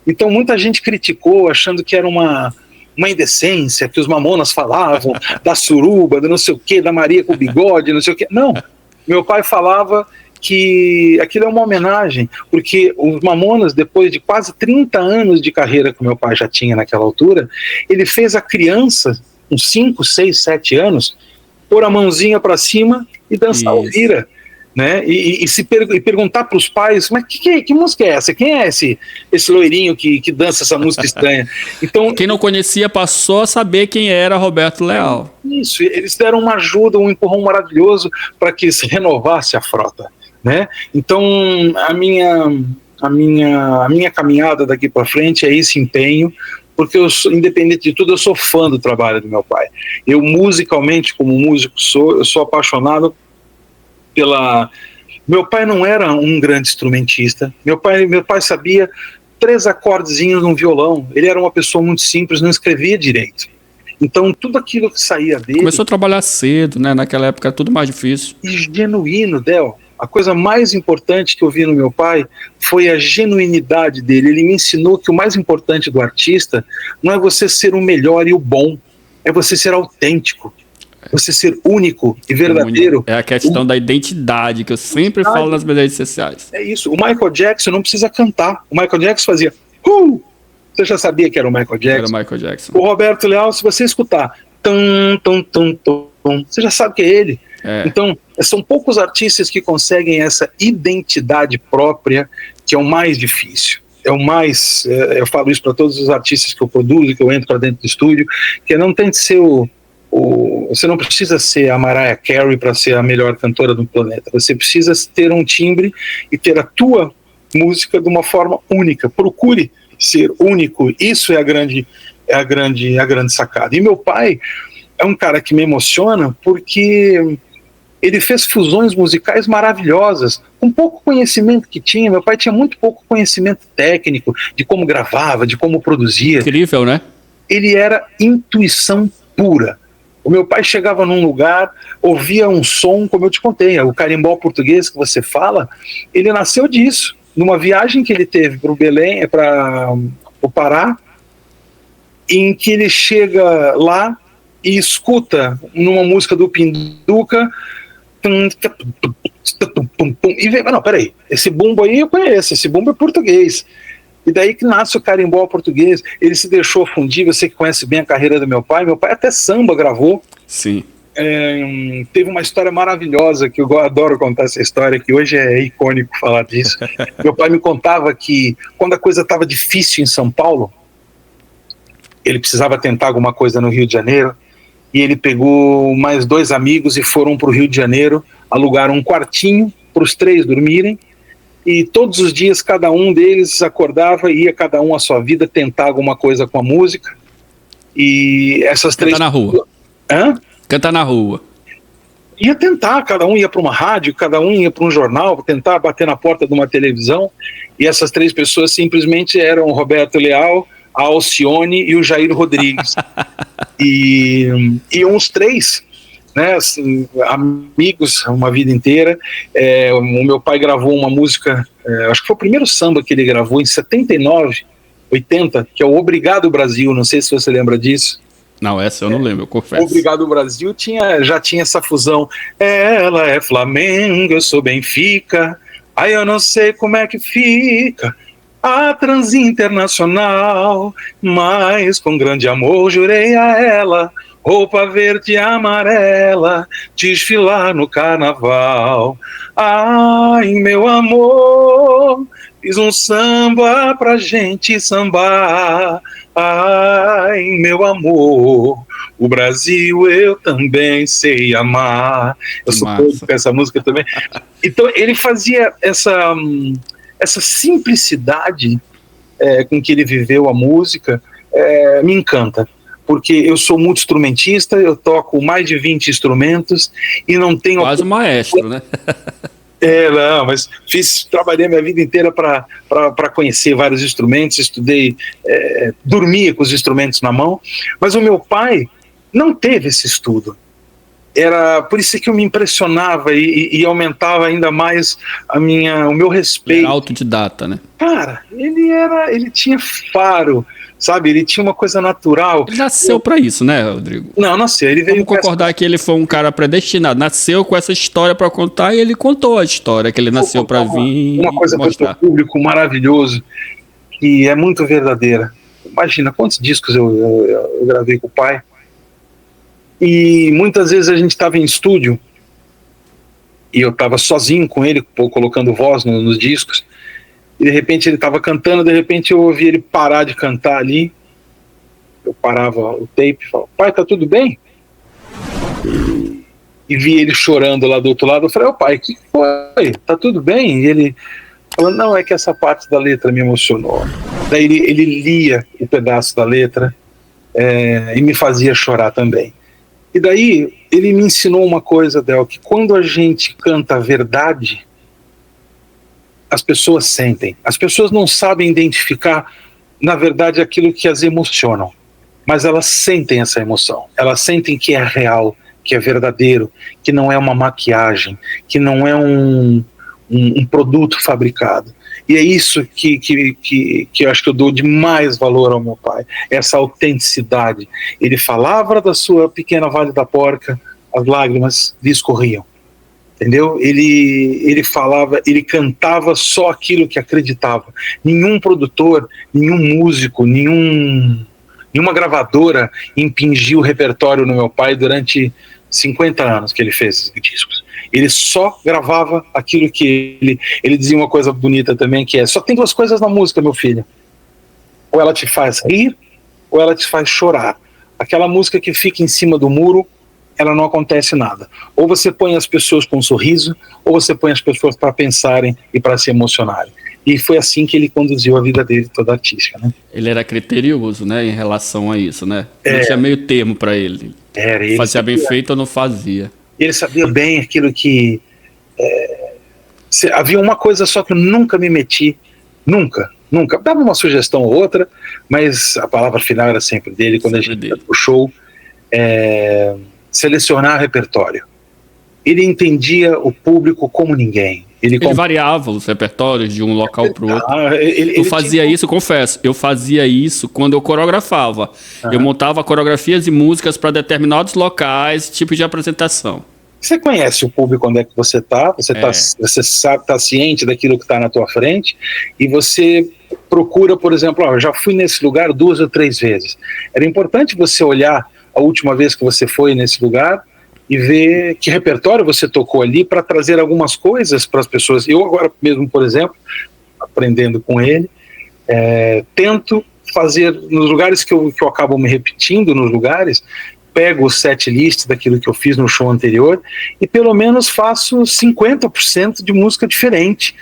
Então muita gente criticou, achando que era uma indecência, que os Mamonas falavam da suruba, do não sei o que, da Maria com bigode, não sei o que. Não, meu pai falava que aquilo é uma homenagem, porque os Mamonas, depois de quase 30 anos de carreira que meu pai já tinha naquela altura, ele fez a criança, com 5, 6, 7 anos, pôr a mãozinha para cima e dançar o vira, né? E perguntar para os pais, mas que música é essa? Quem é esse loirinho que dança essa música estranha? Então, quem não conhecia passou a saber quem era Roberto Leal. Isso, eles deram uma ajuda, um empurrão maravilhoso para que se renovasse a frota, né? Então a minha caminhada daqui para frente é esse empenho, porque independente de tudo, eu sou fã do trabalho do meu pai. Eu musicalmente, como músico eu sou apaixonado meu pai não era um grande instrumentista, meu pai sabia 3 acordezinhos num violão, ele era uma pessoa muito simples, não escrevia direito. Então tudo aquilo que saía dele... Começou a trabalhar cedo, né? Naquela época era tudo mais difícil. E genuíno, Del. A coisa mais importante que eu vi no meu pai foi a genuinidade dele. Ele me ensinou que o mais importante do artista não é você ser o melhor e o bom, é você ser autêntico, você ser único e verdadeiro. É a questão da identidade, que eu sempre falo nas minhas redes sociais. É isso. O Michael Jackson não precisa cantar. O Michael Jackson fazia... Você já sabia que era o Michael Jackson? Era o Michael Jackson. O Roberto Leal, se você escutar... você já sabe que é ele. Então, são poucos artistas que conseguem essa identidade própria, que é o mais difícil. Eu falo isso para todos os artistas que eu produzo, que eu entro para dentro do estúdio, que não tem que ser você não precisa ser a Mariah Carey para ser a melhor cantora do planeta. Você precisa ter um timbre e ter a tua música de uma forma única. Procure ser único. Isso é a grande sacada. E meu pai é um cara que me emociona porque ele fez fusões musicais maravilhosas, com pouco conhecimento que tinha. Meu pai tinha muito pouco conhecimento técnico de como gravava, de como produzia. Incrível, né? Ele era intuição pura. O meu pai chegava num lugar, ouvia um som, como eu te contei, o carimbó português que você fala, ele nasceu disso. Numa viagem que ele teve para o Belém, para o Pará, em que ele chega lá e escuta numa música do Pinduca, e vê, não, peraí, esse bumbo aí eu conheço, esse bumbo é português. E daí que nasce o carimbó português. Ele se deixou fundir. Você que conhece bem a carreira do meu pai até samba gravou. Sim. Teve uma história maravilhosa, que eu adoro contar essa história, que hoje é icônico falar disso. Meu pai me contava que quando a coisa estava difícil em São Paulo, ele precisava tentar alguma coisa no Rio de Janeiro, e ele pegou mais 2 amigos e foram para o Rio de Janeiro, alugaram um quartinho para os 3 dormirem, e todos os dias cada um deles acordava e ia cada um à sua vida tentar alguma coisa com a música. E essas 3... Cantar na rua. Cantar na rua. Ia tentar, cada um ia para uma rádio, cada um ia para um jornal, tentar bater na porta de uma televisão, e essas 3 pessoas simplesmente eram o Roberto Leal, a Alcione e o Jair Rodrigues. e uns 3... né, assim, amigos uma vida inteira. O meu pai gravou uma música, acho que foi o primeiro samba que ele gravou em 79, 80, que é o Obrigado Brasil, não sei se você lembra disso. Não, essa eu não lembro, eu confesso. Obrigado Brasil já tinha essa fusão. Ela é Flamengo, eu sou Benfica, aí eu não sei como é que fica a Transinternacional, mas com grande amor jurei a ela roupa verde e amarela, desfilar no carnaval. Ai, meu amor, fiz um samba pra gente sambar. Ai, meu amor, o Brasil eu também sei amar. Eu sou todo com essa música também. Então ele fazia essa simplicidade com que ele viveu a música, me encanta. porque eu sou multi-instrumentista, eu toco mais de 20 instrumentos e não tenho... Quase um maestro, né? Não, mas trabalhei minha vida inteira para conhecer vários instrumentos, estudei, dormia com os instrumentos na mão, mas o meu pai não teve esse estudo. Era por isso que eu me impressionava e aumentava ainda mais o meu respeito. Era autodidata, né? Cara, ele tinha faro, sabe? Ele tinha uma coisa natural. Ele nasceu pra isso, né, Rodrigo? Não, nasceu. Ele veio. Vamos concordar que ele foi um cara predestinado. Nasceu com essa história pra contar e ele contou a história que ele nasceu pra vir. Uma coisa para o seu público maravilhoso e é muito verdadeira. Imagina quantos discos eu gravei com o pai. E muitas vezes a gente estava em estúdio e eu estava sozinho com ele, colocando voz nos discos, e de repente ele estava cantando, de repente eu ouvi ele parar de cantar ali, eu parava o tape e falava, pai, tá tudo bem? E vi ele chorando lá do outro lado, eu falei, ô pai, o que foi? Tá tudo bem? E ele falou, não, é que essa parte da letra me emocionou. Daí ele lia o pedaço da letra e me fazia chorar também. E daí ele me ensinou uma coisa, Del, que quando a gente canta a verdade, as pessoas sentem. As pessoas não sabem identificar, na verdade, aquilo que as emocionam, mas elas sentem essa emoção. Elas sentem que é real, que é verdadeiro, que não é uma maquiagem, que não é um produto fabricado. E é isso que eu acho que eu dou de mais valor ao meu pai, essa autenticidade. Ele falava da sua pequena Vale da Porca, as lágrimas lhe escorriam, entendeu? Ele falava, ele cantava só aquilo que acreditava. Nenhum produtor, nenhum músico, nenhuma gravadora impingiu o repertório no meu pai durante 50 anos que ele fez esses discos. Ele só gravava aquilo que ele dizia uma coisa bonita também, que só tem duas coisas na música, meu filho. Ou ela te faz rir, ou ela te faz chorar. Aquela música que fica em cima do muro, ela não acontece nada. Ou você põe as pessoas com um sorriso, ou você põe as pessoas para pensarem e para se emocionarem. E foi assim que ele conduziu a vida dele toda artística, né? Ele era criterioso, né, em relação a isso, né? Não tinha meio termo para ele. Ele fazia bem feito ou não fazia. Ele sabia bem aquilo que... havia uma coisa só que eu nunca me meti, nunca. Dava uma sugestão ou outra, mas a palavra final era sempre dele, quando sempre a gente ia pro show. Selecionar repertório. Ele entendia o público como ninguém. Ele variava os repertórios de um local para o outro. Eu fazia isso, confesso. Eu fazia isso quando eu coreografava. Eu montava coreografias e músicas para determinados locais, tipo de apresentação. Você conhece o público onde é que você está, você sabe, está ciente daquilo que está na tua frente, e você procura, por exemplo, eu já fui nesse lugar 2 ou 3 vezes. Era importante você olhar a última vez que você foi nesse lugar e ver que repertório você tocou ali para trazer algumas coisas para as pessoas. Eu agora mesmo, por exemplo, aprendendo com ele, tento fazer, nos lugares que eu acabo me repetindo, nos lugares, pego o set list daquilo que eu fiz no show anterior e pelo menos faço 50% de música diferente.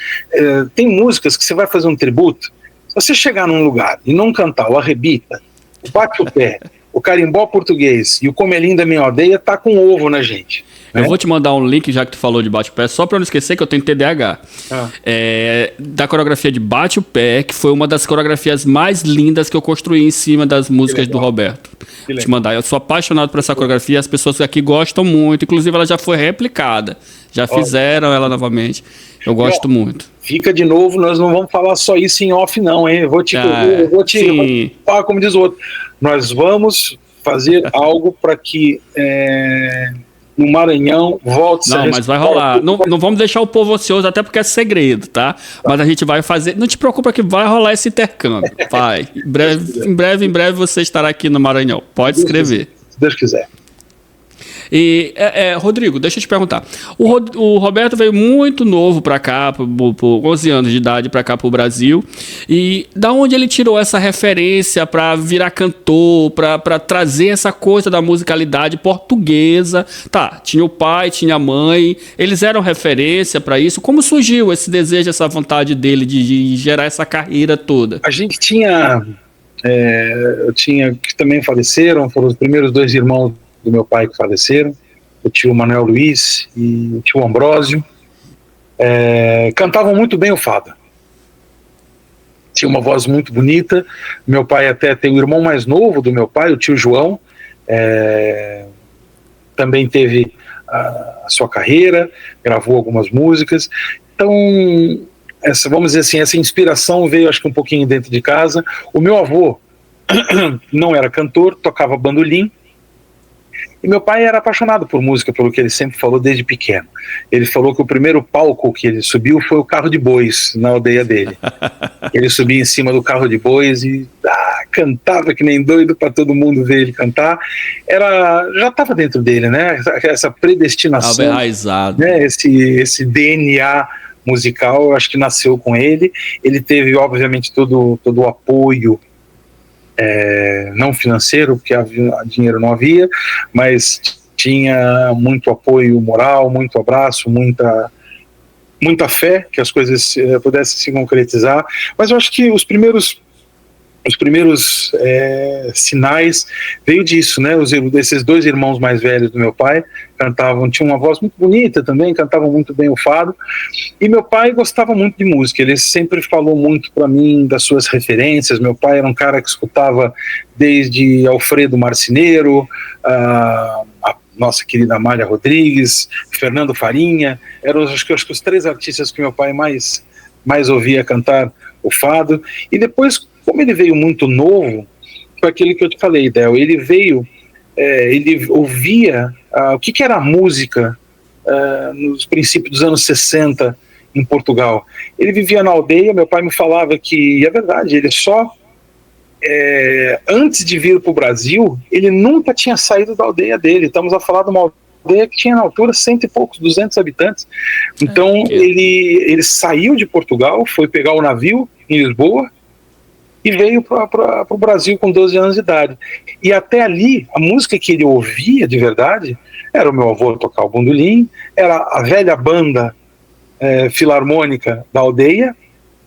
Tem músicas que você vai fazer um tributo, se você chegar num lugar e não cantar o Arrebita, o Bate o Pé, o Carimbó Português e o Como é Linda Minha Aldeia, tá com ovo na gente. Eu vou te mandar um link, já que tu falou de Bate o Pé, só pra eu não esquecer que eu tenho TDAH. Da coreografia de Bate o Pé, que foi uma das coreografias mais lindas que eu construí em cima das músicas do Roberto. Vou te mandar. Eu sou apaixonado por essa coreografia, as pessoas aqui gostam muito, inclusive ela já foi replicada. Já fizeram ela novamente. Eu gosto muito. Fica de novo, nós não vamos falar só isso em off não, hein? Eu vou te falar como diz o outro. Nós vamos fazer algo para que no Maranhão volte... Não, mas vai rolar. Não vamos deixar o povo ocioso, até porque é segredo, tá? Mas a gente vai fazer... Não te preocupa que vai rolar esse intercâmbio. Vai. Em breve você estará aqui no Maranhão. Pode escrever. Se Deus quiser. E, Rodrigo, deixa eu te perguntar. O Roberto veio muito novo para cá, por 11 anos de idade, para cá, para o Brasil. E da onde ele tirou essa referência para virar cantor, para trazer essa coisa da musicalidade portuguesa? Tá, tinha o pai, tinha a mãe, eles eram referência para isso. Como surgiu esse desejo, essa vontade dele de gerar essa carreira toda? A gente tinha que também faleceram, foram os primeiros 2 irmãos do meu pai que faleceram, o tio Manuel Luiz e o tio Ambrósio. Cantavam muito bem o fado. Tinha uma voz muito bonita. Meu pai até tem o irmão mais novo do meu pai, o tio João, também teve a sua carreira, gravou algumas músicas. Então, vamos dizer assim, essa inspiração veio, acho que um pouquinho dentro de casa. O meu avô não era cantor, tocava bandolim. E meu pai era apaixonado por música, pelo que ele sempre falou desde pequeno. Ele falou que o primeiro palco que ele subiu foi o carro de bois na aldeia dele. Ele subia em cima do carro de bois e cantava que nem doido para todo mundo ver ele cantar. Já estava dentro dele, né? Essa predestinação, enraizado, né? Esse DNA musical, eu acho que nasceu com ele. Ele teve, obviamente, todo o apoio, não financeiro, porque dinheiro não havia, mas tinha muito apoio moral, muito abraço, muita fé que as coisas pudessem se concretizar. Mas eu acho que os primeiros sinais veio disso, né? Esses 2 irmãos mais velhos do meu pai tinham uma voz muito bonita também, cantavam muito bem o fado, e meu pai gostava muito de música. Ele sempre falou muito para mim das suas referências. Meu pai era um cara que escutava desde Alfredo Marceneiro, a nossa querida Amália Rodrigues, Fernando Farinha. Eram acho que os 3 artistas que meu pai mais ouvia cantar o fado. E depois, como ele veio muito novo, foi aquele que eu te falei, Del, ele veio, ele ouvia o que era a música nos princípios dos anos 60 em Portugal. Ele vivia na aldeia. Meu pai me falava que, e é verdade, ele só, antes de vir para o Brasil, ele nunca tinha saído da aldeia dele. Estamos a falar de uma aldeia que tinha na altura 100 e poucos, 200 habitantes. Então ele saiu de Portugal, foi pegar o navio em Lisboa, e veio para o Brasil com 12 anos de idade. E até ali, a música que ele ouvia de verdade era o meu avô tocar o bandolim, era a velha banda filarmônica da aldeia,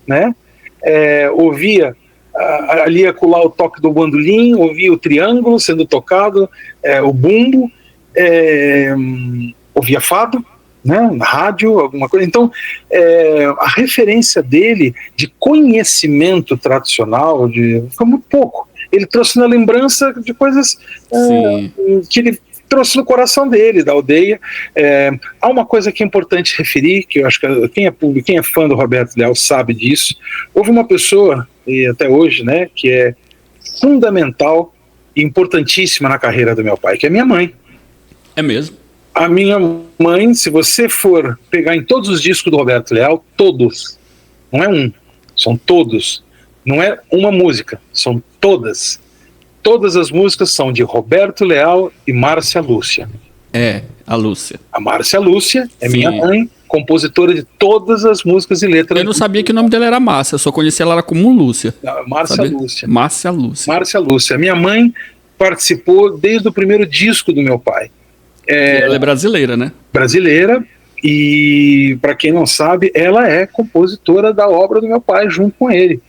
né? Ouvia ali acolá o toque do bandolim, ouvia o triângulo sendo tocado, o bumbo, ouvia fado, né, na rádio, alguma coisa. Então, a referência dele de conhecimento tradicional foi muito pouco. Ele trouxe na lembrança de coisas que ele trouxe no coração dele, da aldeia. Há uma coisa que é importante referir, que eu acho que quem é fã do Roberto Leal sabe disso. Houve uma pessoa, e até hoje, né, que é fundamental e importantíssima na carreira do meu pai, que é minha mãe. É mesmo? A minha mãe, se você for pegar em todos os discos do Roberto Leal, todos, não é um, são todos, não é uma música, são todas. Todas as músicas são de Roberto Leal e Márcia Lúcia. A Lúcia. A Márcia Lúcia é minha mãe, compositora de todas as músicas e letras. Eu não sabia que o nome dela era Márcia, eu só conhecia ela como Lúcia. Márcia Lúcia. Márcia Lúcia. Márcia Lúcia. Minha mãe participou desde o primeiro disco do meu pai. Ela é brasileira, né? Brasileira, e para quem não sabe, ela é compositora da obra do meu pai junto com ele.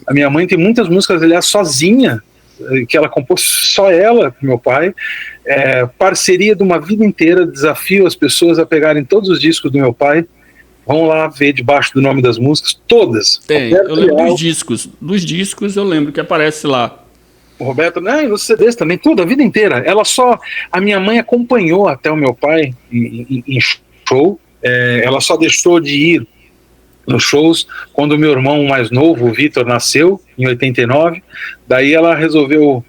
A minha mãe tem muitas músicas, aliás, sozinha, que ela compôs, só ela, com meu pai. Parceria de uma vida inteira. Desafio as pessoas a pegarem todos os discos do meu pai, vão lá ver debaixo do nome das músicas, todas. Tem, eu lembro dos discos eu lembro que aparece lá. O Roberto, e nos CDs também, tudo, a vida inteira. A minha mãe acompanhou até o meu pai em show. Ela só deixou de ir nos shows quando o meu irmão mais novo, o Vitor, nasceu, em 89. Daí ela resolveu,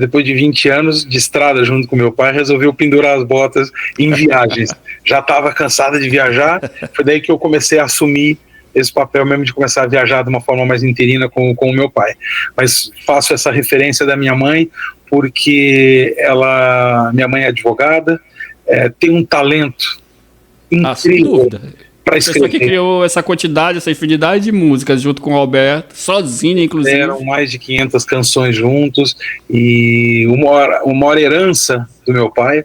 depois de 20 anos de estrada junto com meu pai, resolveu pendurar as botas em viagens. Já estava cansada de viajar, foi daí que eu comecei a assumir esse papel mesmo de começar a viajar de uma forma mais interina com o meu pai. Mas faço essa referência da minha mãe porque minha mãe é advogada, tem um talento incrível para escrever. A pessoa que criou essa quantidade, essa infinidade de músicas junto com o Alberto, sozinha inclusive. Eram mais de 500 canções juntos, e uma herança do meu pai,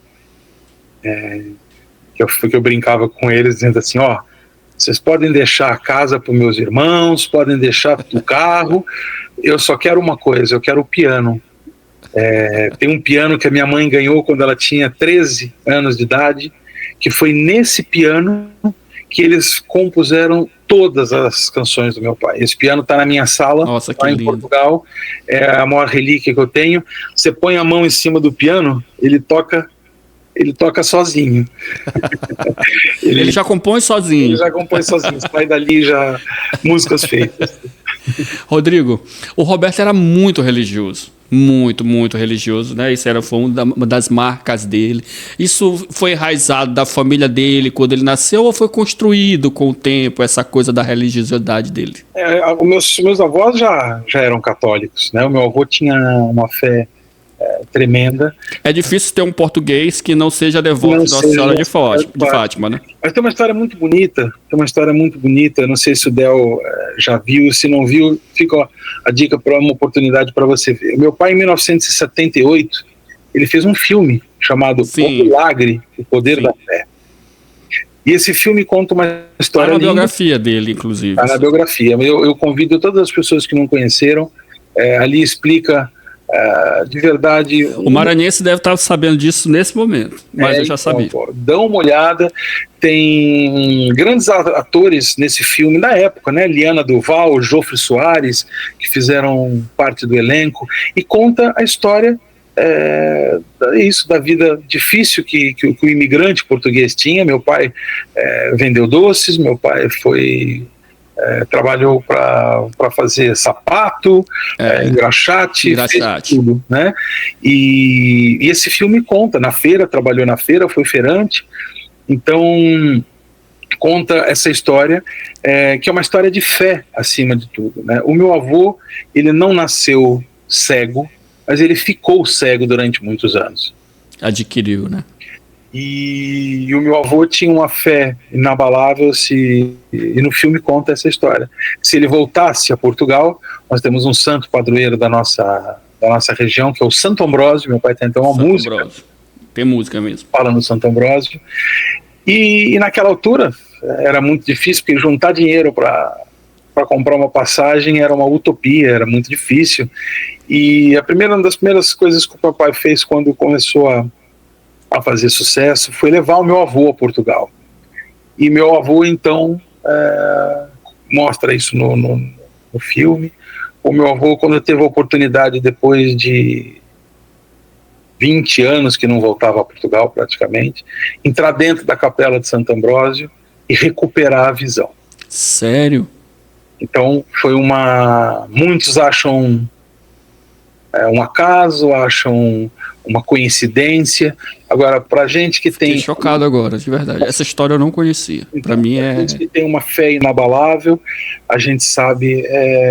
que eu brincava com eles dizendo assim, vocês podem deixar a casa para os meus irmãos, podem deixar o carro, eu só quero uma coisa, eu quero o piano. Tem um piano que a minha mãe ganhou quando ela tinha 13 anos de idade, que foi nesse piano que eles compuseram todas as canções do meu pai. Esse piano está na minha sala. Nossa, que lá lindo. Em Portugal, é a maior relíquia que eu tenho. Você põe a mão em cima do piano, ele toca sozinho. Ele já compõe sozinho. Ele já compõe sozinho, sai dali já músicas feitas. Rodrigo, o Roberto era muito religioso. Muito, muito religioso, né? Isso foi uma das marcas dele. Isso foi enraizado da família dele quando ele nasceu ou foi construído com o tempo, essa coisa da religiosidade dele? Meus avós já eram católicos, né? O meu avô tinha uma fé tremenda. É difícil ter um português que não seja devoto de Nossa Senhora de Fátima, né? Mas tem uma história muito bonita, não sei se o Del já viu, se não viu, fica a dica para uma oportunidade para você ver. Meu pai, em 1978, ele fez um filme chamado O Milagre, o Poder da Fé. E esse filme conta uma história linda. Está na biografia dele, inclusive. Está na biografia. Eu convido todas as pessoas que não conheceram, ali explica de verdade. O maranhense deve estar sabendo disso nesse momento, mas eu já sabia. Então, dá uma olhada, tem grandes atores nesse filme da época, né? Liana Duval, Jofre Soares, que fizeram parte do elenco, e conta a história da vida difícil que o imigrante português tinha. Meu pai vendeu doces, meu pai trabalhou para fazer sapato, engraxate, fez tudo, né? E esse filme conta, trabalhou na feira, foi feirante, então conta essa história, que é uma história de fé acima de tudo, né? O meu avô, ele não nasceu cego, mas ele ficou cego durante muitos anos. Adquiriu, né? E o meu avô tinha uma fé inabalável, e no filme conta essa história. Se ele voltasse a Portugal, nós temos um santo padroeiro da nossa região, que é o Santo Ambrósio. Meu pai tem então uma música. Ambrósio. Tem música mesmo. Fala no Santo Ambrósio. E naquela altura era muito difícil, porque juntar dinheiro para comprar uma passagem era uma utopia, era muito difícil. E uma das primeiras coisas que o meu pai fez quando começou a fazer sucesso foi levar o meu avô a Portugal. E meu avô então mostra isso no filme. O meu avô, quando teve a oportunidade, depois de 20 anos que não voltava a Portugal praticamente, entrar dentro da capela de Santo Ambrósio e recuperar a visão. Sério? Então foi muitos acham um acaso, acham uma coincidência. Agora, pra gente que Fiquei chocado agora, de verdade. Essa história eu não conhecia. Então, pra mim a gente que tem uma fé inabalável, a gente sabe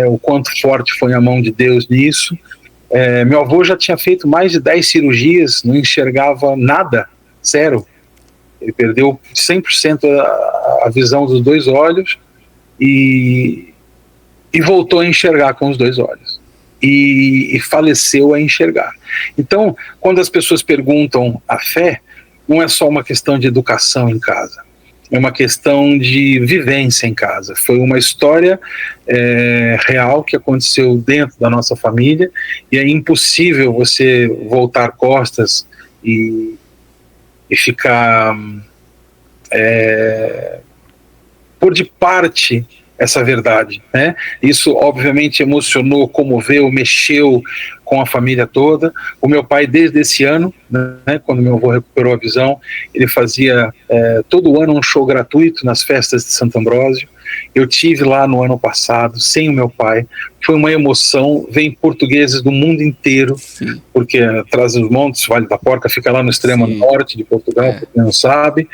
o quanto forte foi a mão de Deus nisso. Meu avô já tinha feito mais de 10 cirurgias, não enxergava nada, zero. Ele perdeu 100% a visão dos dois olhos e voltou a enxergar com os dois olhos. E faleceu a enxergar. Então, quando as pessoas perguntam a fé, não é só uma questão de educação em casa, é uma questão de vivência em casa. Foi uma história real que aconteceu dentro da nossa família, e é impossível você voltar costas e ficar por de parte essa verdade, né? Isso obviamente emocionou, comoveu, mexeu com a família toda. O meu pai, desde esse ano, né, quando meu avô recuperou a visão, ele fazia todo ano um show gratuito nas festas de Santo Ambrósio. Eu tive lá no ano passado, sem o meu pai. Foi uma emoção. Vem portugueses do mundo inteiro. Sim. Porque Trás-os-Montes, Vale da Porca, fica lá no extremo norte de Portugal, para quem não sabe.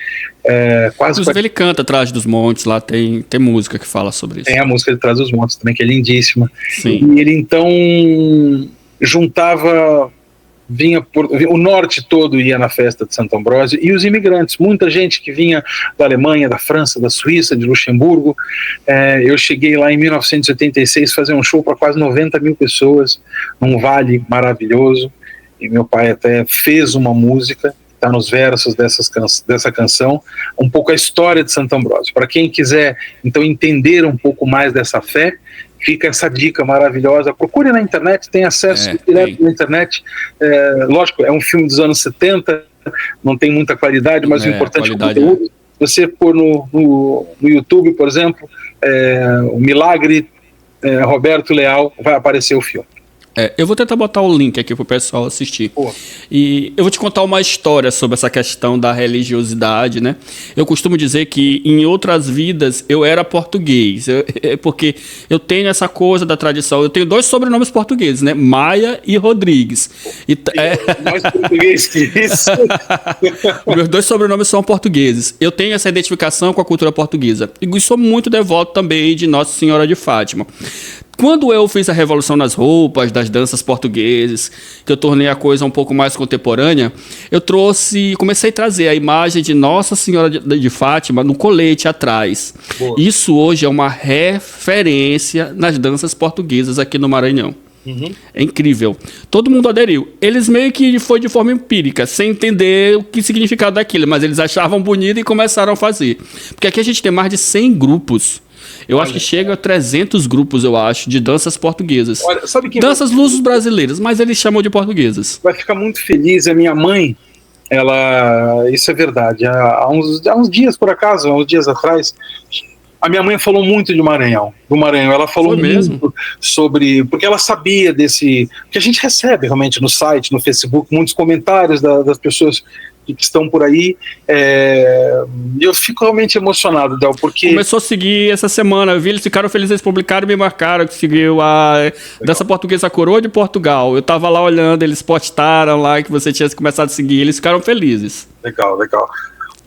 Inclusive ele canta Atrás dos Montes, lá tem música que fala sobre isso. Tem a música de Trás-os-Montes também, que é lindíssima. Sim. E ele então juntava, o norte todo ia na festa de Santo Ambrósio, e os imigrantes, muita gente que vinha da Alemanha, da França, da Suíça, de Luxemburgo. Eu cheguei lá em 1986 fazer um show para quase 90 mil pessoas, num vale maravilhoso, e meu pai até fez uma música, está nos versos dessa canção, um pouco a história de Santo Ambrósio. Para quem quiser, então, entender um pouco mais dessa fé, fica essa dica maravilhosa. Procure na internet, tem acesso direto na internet. Lógico, é um filme dos anos 70, não tem muita qualidade, mas o importante é o conteúdo. Você pôr no YouTube, por exemplo, o Milagre Roberto Leal, vai aparecer o filme. Eu vou tentar botar o link aqui pro pessoal assistir. E eu vou te contar uma história sobre essa questão da religiosidade, né? Eu costumo dizer que em outras vidas eu era português, porque eu tenho essa coisa da tradição. Eu tenho 2 sobrenomes portugueses, né? Maia e Rodrigues. Mais português que isso. Meus 2 sobrenomes são portugueses. Eu tenho essa identificação com a cultura portuguesa. E sou muito devoto também de Nossa Senhora de Fátima. Quando eu fiz a revolução nas roupas, das danças portuguesas, que eu tornei a coisa um pouco mais contemporânea, comecei a trazer a imagem de Nossa Senhora de Fátima no colete atrás. Boa. Isso hoje é uma referência nas danças portuguesas aqui no Maranhão. É incrível. Todo mundo aderiu. Eles meio que foi de forma empírica, sem entender o que significava daquilo, mas eles achavam bonito e começaram a fazer. Porque aqui a gente tem mais de 100 grupos. Eu acho que chega a 300 grupos, eu acho, de danças portuguesas. Olha, sabe quem danças lusos brasileiras, mas eles chamam de portuguesas. Vai ficar muito feliz. A minha mãe, isso é verdade. Há uns dias, por acaso, há uns dias atrás, a minha mãe falou muito do Maranhão. Ela falou muito sobre... Porque ela sabia desse... Que a gente recebe realmente no site, no Facebook, muitos comentários das pessoas que estão por aí, eu fico realmente emocionado, Del, porque... Começou a seguir essa semana, eu vi, eles ficaram felizes, eles publicaram e me marcaram que seguiu a Dança Portuguesa Coroa de Portugal. Eu tava lá olhando, eles postaram lá que você tinha começado a seguir, eles ficaram felizes. Legal.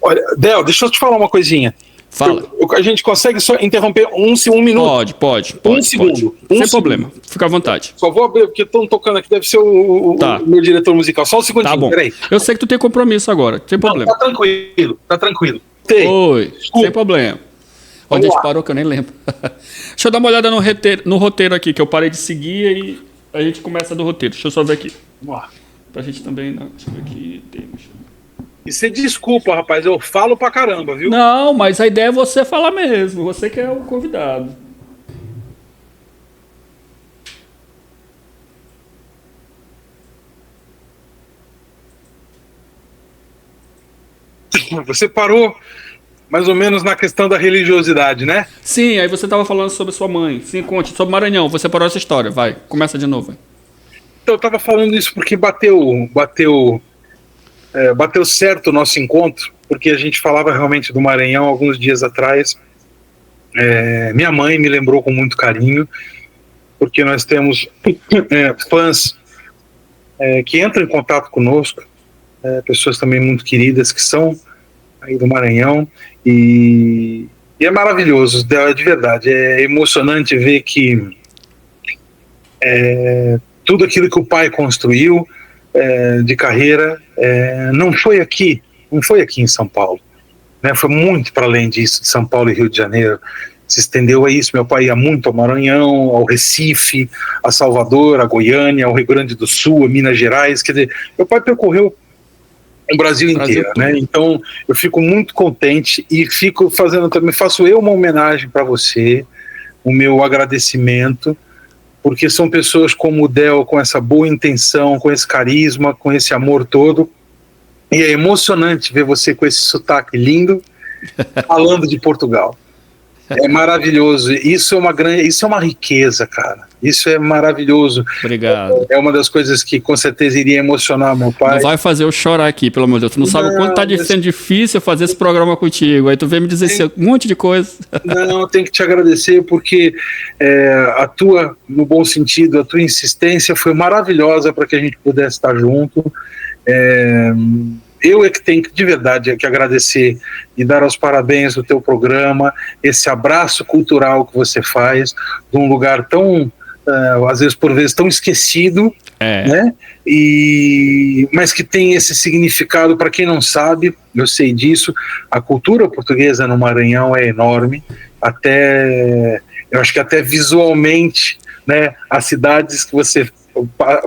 Olha, Del, deixa eu te falar uma coisinha. Fala. A gente consegue só interromper um minuto? Pode. Um segundo. Sem problema, fica à vontade. Só vou abrir, porque estão tocando aqui, deve ser o meu diretor musical. Só um segundinho, tá bom. Peraí. Eu sei que tu tem compromisso agora, sem problema. Tá tranquilo. Oi, sem problema. Onde a gente parou que eu nem lembro. Deixa eu dar uma olhada no roteiro aqui, que eu parei de seguir e a gente começa do roteiro. Deixa eu só ver aqui. Vamos lá. Pra gente também... Deixa eu ver aqui. E você desculpa, rapaz, eu falo pra caramba, viu? Não, mas a ideia é você falar mesmo. Você que é o convidado. Você parou mais ou menos na questão da religiosidade, né? Sim, aí você estava falando sobre sua mãe. Sim, conte, sobre Maranhão. Você parou essa história. Vai, começa de novo. Então, eu estava falando isso porque bateu certo o nosso encontro, porque a gente falava realmente do Maranhão alguns dias atrás. Minha mãe me lembrou com muito carinho, porque nós temos fãs que entram em contato conosco, pessoas também muito queridas que são aí do Maranhão, e é maravilhoso, de verdade, é emocionante ver que tudo aquilo que o pai construiu de carreira não foi aqui em São Paulo, né? Foi muito para além disso, de São Paulo e Rio de Janeiro, se estendeu a isso. Meu pai ia muito ao Maranhão, ao Recife, a Salvador, a Goiânia, ao Rio Grande do Sul, a Minas Gerais, quer dizer, meu pai percorreu o Brasil inteiro, né? Então eu fico muito contente e faço eu uma homenagem para você, o meu agradecimento, porque são pessoas como o Del, com essa boa intenção, com esse carisma, com esse amor todo, e é emocionante ver você com esse sotaque lindo, falando de Portugal. É maravilhoso, isso é uma riqueza, cara, isso é maravilhoso. Obrigado. É uma das coisas que com certeza iria emocionar meu pai. Não vai fazer eu chorar aqui, pelo amor de Deus, tu não sabe o quanto tá sendo difícil fazer esse programa contigo, aí tu vem me dizer um monte de coisa. Não, eu tenho que te agradecer porque a tua, no bom sentido, a tua insistência foi maravilhosa para que a gente pudesse estar junto. Eu que tenho de verdade que agradecer e dar os parabéns do teu programa, esse abraço cultural que você faz, de um lugar tão, às vezes por vezes tão esquecido, né? Mas que tem esse significado. Para quem não sabe, eu sei disso, a cultura portuguesa no Maranhão é enorme, eu acho que até visualmente, né, as cidades que você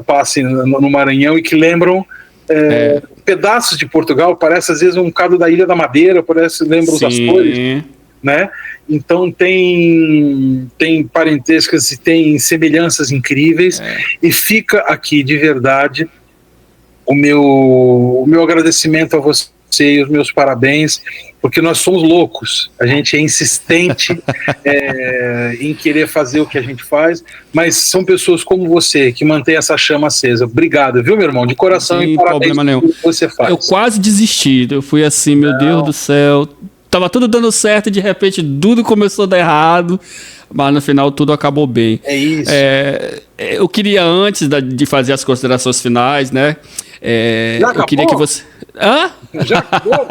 passe no Maranhão e que lembram pedaços de Portugal, parece às vezes um bocado da Ilha da Madeira, parece, lembra os Açores, né? Então tem parentescas e tem semelhanças incríveis, e fica aqui de verdade o meu agradecimento a você e os meus parabéns, porque nós somos loucos, a gente é insistente em querer fazer o que a gente faz, mas são pessoas como você que mantém essa chama acesa. Obrigado, viu, meu irmão? De coração, e parabéns por tudo que você faz. Eu quase desisti, eu fui assim, meu Deus do céu, tava tudo dando certo e de repente tudo começou a dar errado, mas no final tudo acabou bem. É isso. Eu queria, antes de fazer as considerações finais, né? Eu queria que você... Hã? Já acabou?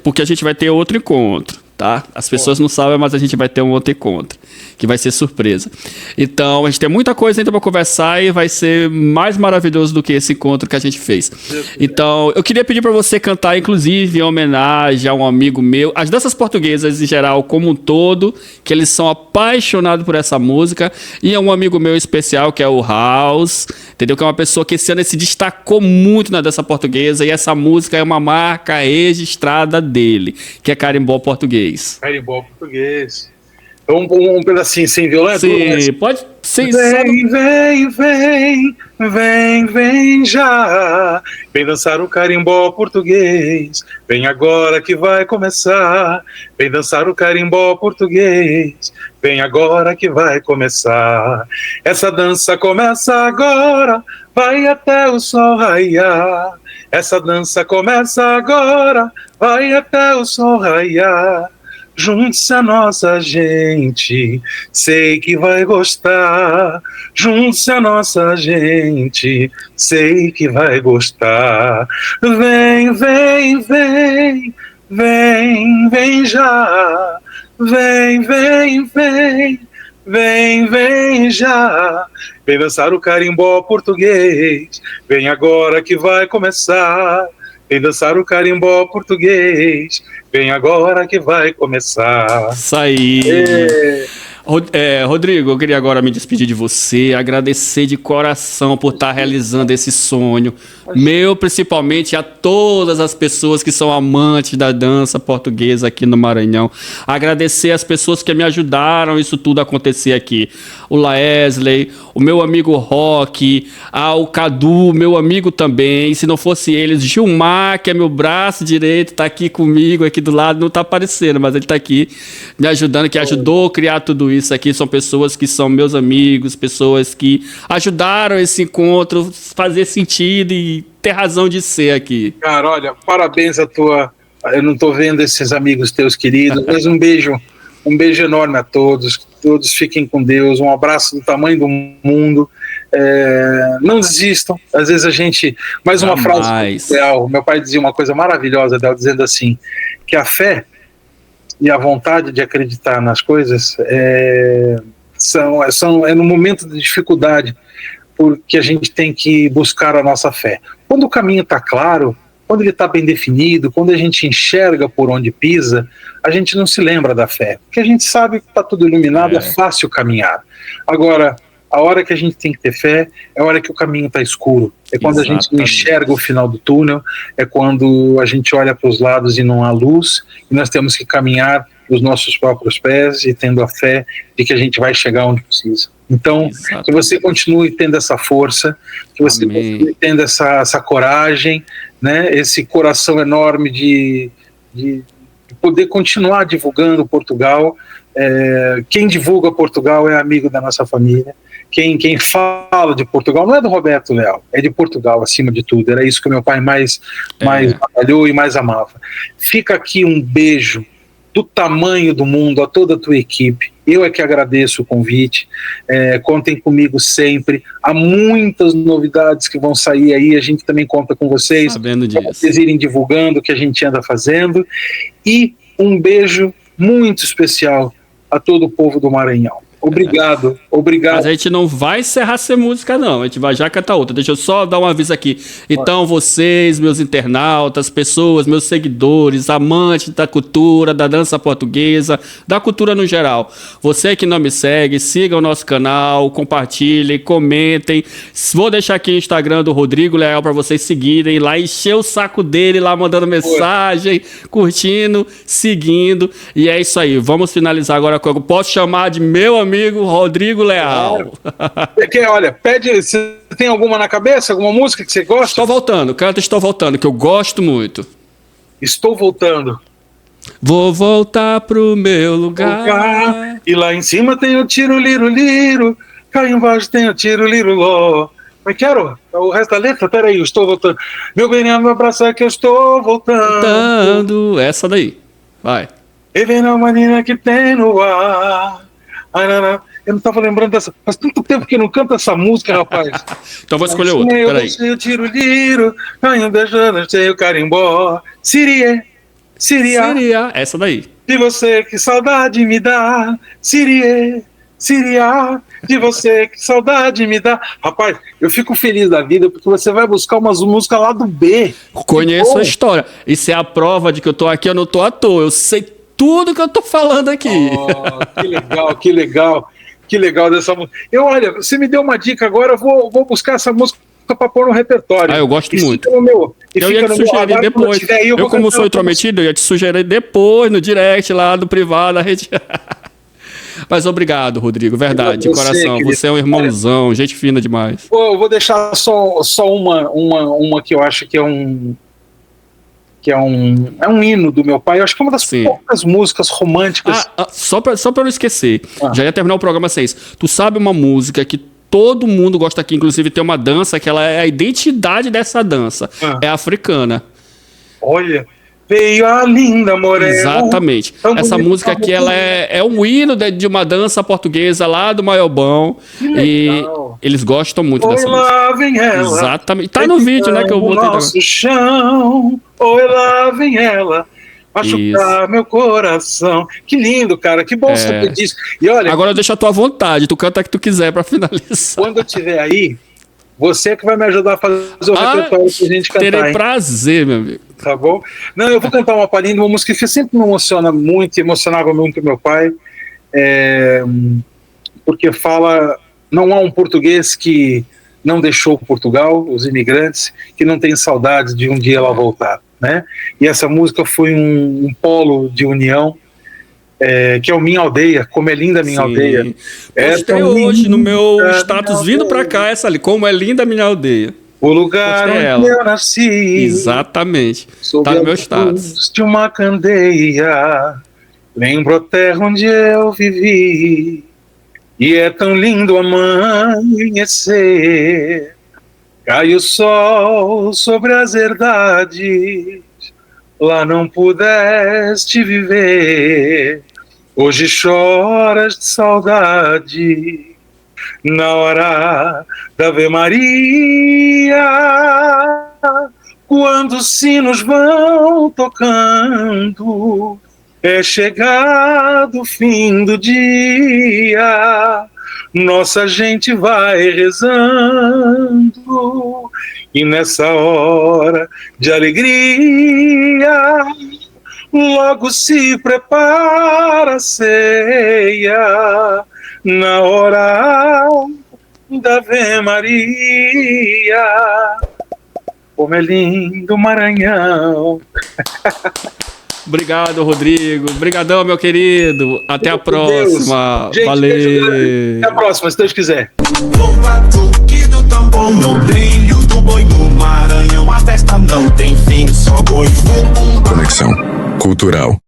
Porque a gente vai ter outro encontro, tá? As pessoas não sabem, mas a gente vai ter um outro encontro, que vai ser surpresa. Então, a gente tem muita coisa ainda para conversar e vai ser mais maravilhoso do que esse encontro que a gente fez. Então, eu queria pedir para você cantar, inclusive, em homenagem a um amigo meu, as danças portuguesas em geral, como um todo, que eles são apaixonados por essa música, e a um amigo meu especial, que é o House, entendeu? Que é uma pessoa que esse ano se destacou muito na dança portuguesa, e essa música é uma marca registrada dele, que é Carimbó Português. Carimbó Português. Um pedacinho sem violão? Sim, pode ser. Vem já, vem dançar o carimbó português, vem agora que vai começar, vem dançar o carimbó português, vem agora que vai começar, essa dança começa agora, vai até o sol raiar, essa dança começa agora, vai até o sol raiar. Junte-se a nossa gente, sei que vai gostar. Junte-se a nossa gente, sei que vai gostar. Vem já. Vem já. Vem dançar o carimbó português, vem agora que vai começar. Vem dançar o carimbó português, vem agora que vai começar. Isso aí. Rodrigo, eu queria agora me despedir de você, agradecer de coração por estar realizando esse sonho, meu principalmente, a todas as pessoas que são amantes da dança portuguesa aqui no Maranhão, agradecer as pessoas que me ajudaram isso tudo acontecer aqui, o Laesley, o meu amigo Roque, o Cadu, meu amigo também, se não fosse eles, Gilmar, que é meu braço direito, tá aqui comigo, aqui do lado, não tá aparecendo, mas ele tá aqui me ajudando, que ajudou a criar tudo isso aqui, são pessoas que são meus amigos, pessoas que ajudaram esse encontro fazer sentido e ter razão de ser aqui. Cara, olha, parabéns eu não tô vendo esses amigos teus queridos, mas um beijo enorme a todos fiquem com Deus, um abraço do tamanho do mundo, não desistam, às vezes a gente, mais uma frase ideal, meu pai dizia uma coisa maravilhosa, dizendo assim, que a fé e a vontade de acreditar nas coisas é no momento de dificuldade porque a gente tem que buscar a nossa fé. Quando o caminho está claro, quando ele está bem definido, quando a gente enxerga por onde pisa, a gente não se lembra da fé, porque a gente sabe que está tudo iluminado, é fácil caminhar. Agora, a hora que a gente tem que ter fé é a hora que o caminho está escuro, é quando a gente não enxerga o final do túnel, é quando a gente olha para os lados e não há luz, e nós temos que caminhar os nossos próprios pés e tendo a fé de que a gente vai chegar onde precisa. Então, que você continue tendo essa força, que você continue tendo essa coragem, né, esse coração enorme de poder continuar divulgando Portugal. Quem divulga Portugal é amigo da nossa família. Quem fala de Portugal não é do Roberto Leal, é de Portugal acima de tudo. Era isso que meu pai mais batalhou e mais amava. Fica aqui um beijo do tamanho do mundo a toda a tua equipe. Eu é que agradeço o convite, contem comigo sempre, há muitas novidades que vão sair aí, a gente também conta com vocês, para vocês irem divulgando o que a gente anda fazendo, e um beijo muito especial a todo o povo do Maranhão. Obrigado. Mas a gente não vai encerrar sem música, não. A gente vai já cantar outra. Deixa eu só dar um aviso aqui. Então, vocês, meus internautas, pessoas, meus seguidores, amantes da cultura, da dança portuguesa, da cultura no geral. Você que não me segue, siga o nosso canal, compartilhem, comentem. Vou deixar aqui o Instagram do Rodrigo Leal para vocês seguirem lá, encher o saco dele lá, mandando mensagem, curtindo, seguindo. E é isso aí. Vamos finalizar agora com... Eu posso chamar de meu amigo Rodrigo Leal. Olha, pede, você tem alguma na cabeça? Alguma música que você gosta? Estou voltando, canta Estou Voltando, que eu gosto muito. Estou voltando. Vou voltar pro meu lugar. E lá em cima tem o tiro, liro, liro. Cá embaixo tem o tiro, liro, ló. Mas quero o resto da letra? Peraí, eu estou voltando. Meu bem, me abraça que eu estou voltando. Essa daí, vai. E vem na manina que tem no ar. Eu não estava lembrando dessa. Faz tanto tempo que eu não canto essa música, rapaz. Então vou escolher outra. Peraí. Eu tiro liro, canho beijando, cheio carimbó. Siria. Essa daí. De você, que saudade me dá. Siria. De você, que saudade me dá. Rapaz, eu fico feliz da vida porque você vai buscar umas músicas lá do B. Conheço a história. Isso é a prova de que eu tô aqui, eu não tô à toa. Eu sei tudo que eu tô falando aqui. Oh, que legal dessa música. Olha, você me deu uma dica agora, eu vou buscar essa música pra pôr no repertório. Eu gosto muito. Eu ia te sugerir depois. Eu como sou intrometido, eu ia te sugerir depois, no direct, lá do privado, da rede. Mas obrigado, Rodrigo, verdade, de coração. Você é um irmãozão, gente fina demais. Eu vou deixar só uma que eu acho que é um hino do meu pai. Eu acho que é uma das poucas músicas românticas. Só pra não esquecer, já ia terminar o programa 6. Tu sabe uma música que todo mundo gosta aqui, inclusive tem uma dança que ela é a identidade dessa dança. É africana. Olha, veio a linda morena. Exatamente. Essa música aqui ela é um hino de uma dança portuguesa lá do Maiobão. E eles gostam muito dessa música. Lá vem ela. Exatamente. Tá no vídeo, né, que eu botei. Nosso chão. Oi, lá vem ela. Machucar meu coração. Que lindo, cara. Que bom saber disso. E olha, agora eu deixo a tua vontade. Tu canta o que tu quiser pra finalizar. Quando eu estiver aí, você é que vai me ajudar a fazer o repertório pra gente cantar. Terei prazer, meu amigo. Tá bom? Não, eu vou cantar uma palhinha de uma música que sempre me emociona muito, emocionava muito meu pai. Porque fala... Não há um português que não deixou Portugal, os imigrantes, que não tem saudade de um dia ela voltar, né? E essa música foi um polo de união, que é o Minha Aldeia, como é linda a minha aldeia. Postei hoje no meu status vindo pra cá essa ali, como é linda a minha aldeia. O lugar onde eu nasci. Exatamente. Tá no meu status. De uma candeia, lembro a terra onde eu vivi. E é tão lindo amanhecer, cai o sol sobre as herdades, lá não pudeste viver, hoje choras de saudade, na hora da Ave Maria, quando os sinos vão tocando, é chegado o fim do dia, nossa gente vai rezando, e nessa hora de alegria, logo se prepara a ceia, na hora da Ave Maria, como é lindo Maranhão. Obrigado, Rodrigo. Obrigadão, meu querido. Até a próxima. Gente, valeu. Até a próxima, se Deus quiser. No batuque do tambor, no brilho do boi do Maranhão, a festa não tem fim, só boi. Conexão Cultural.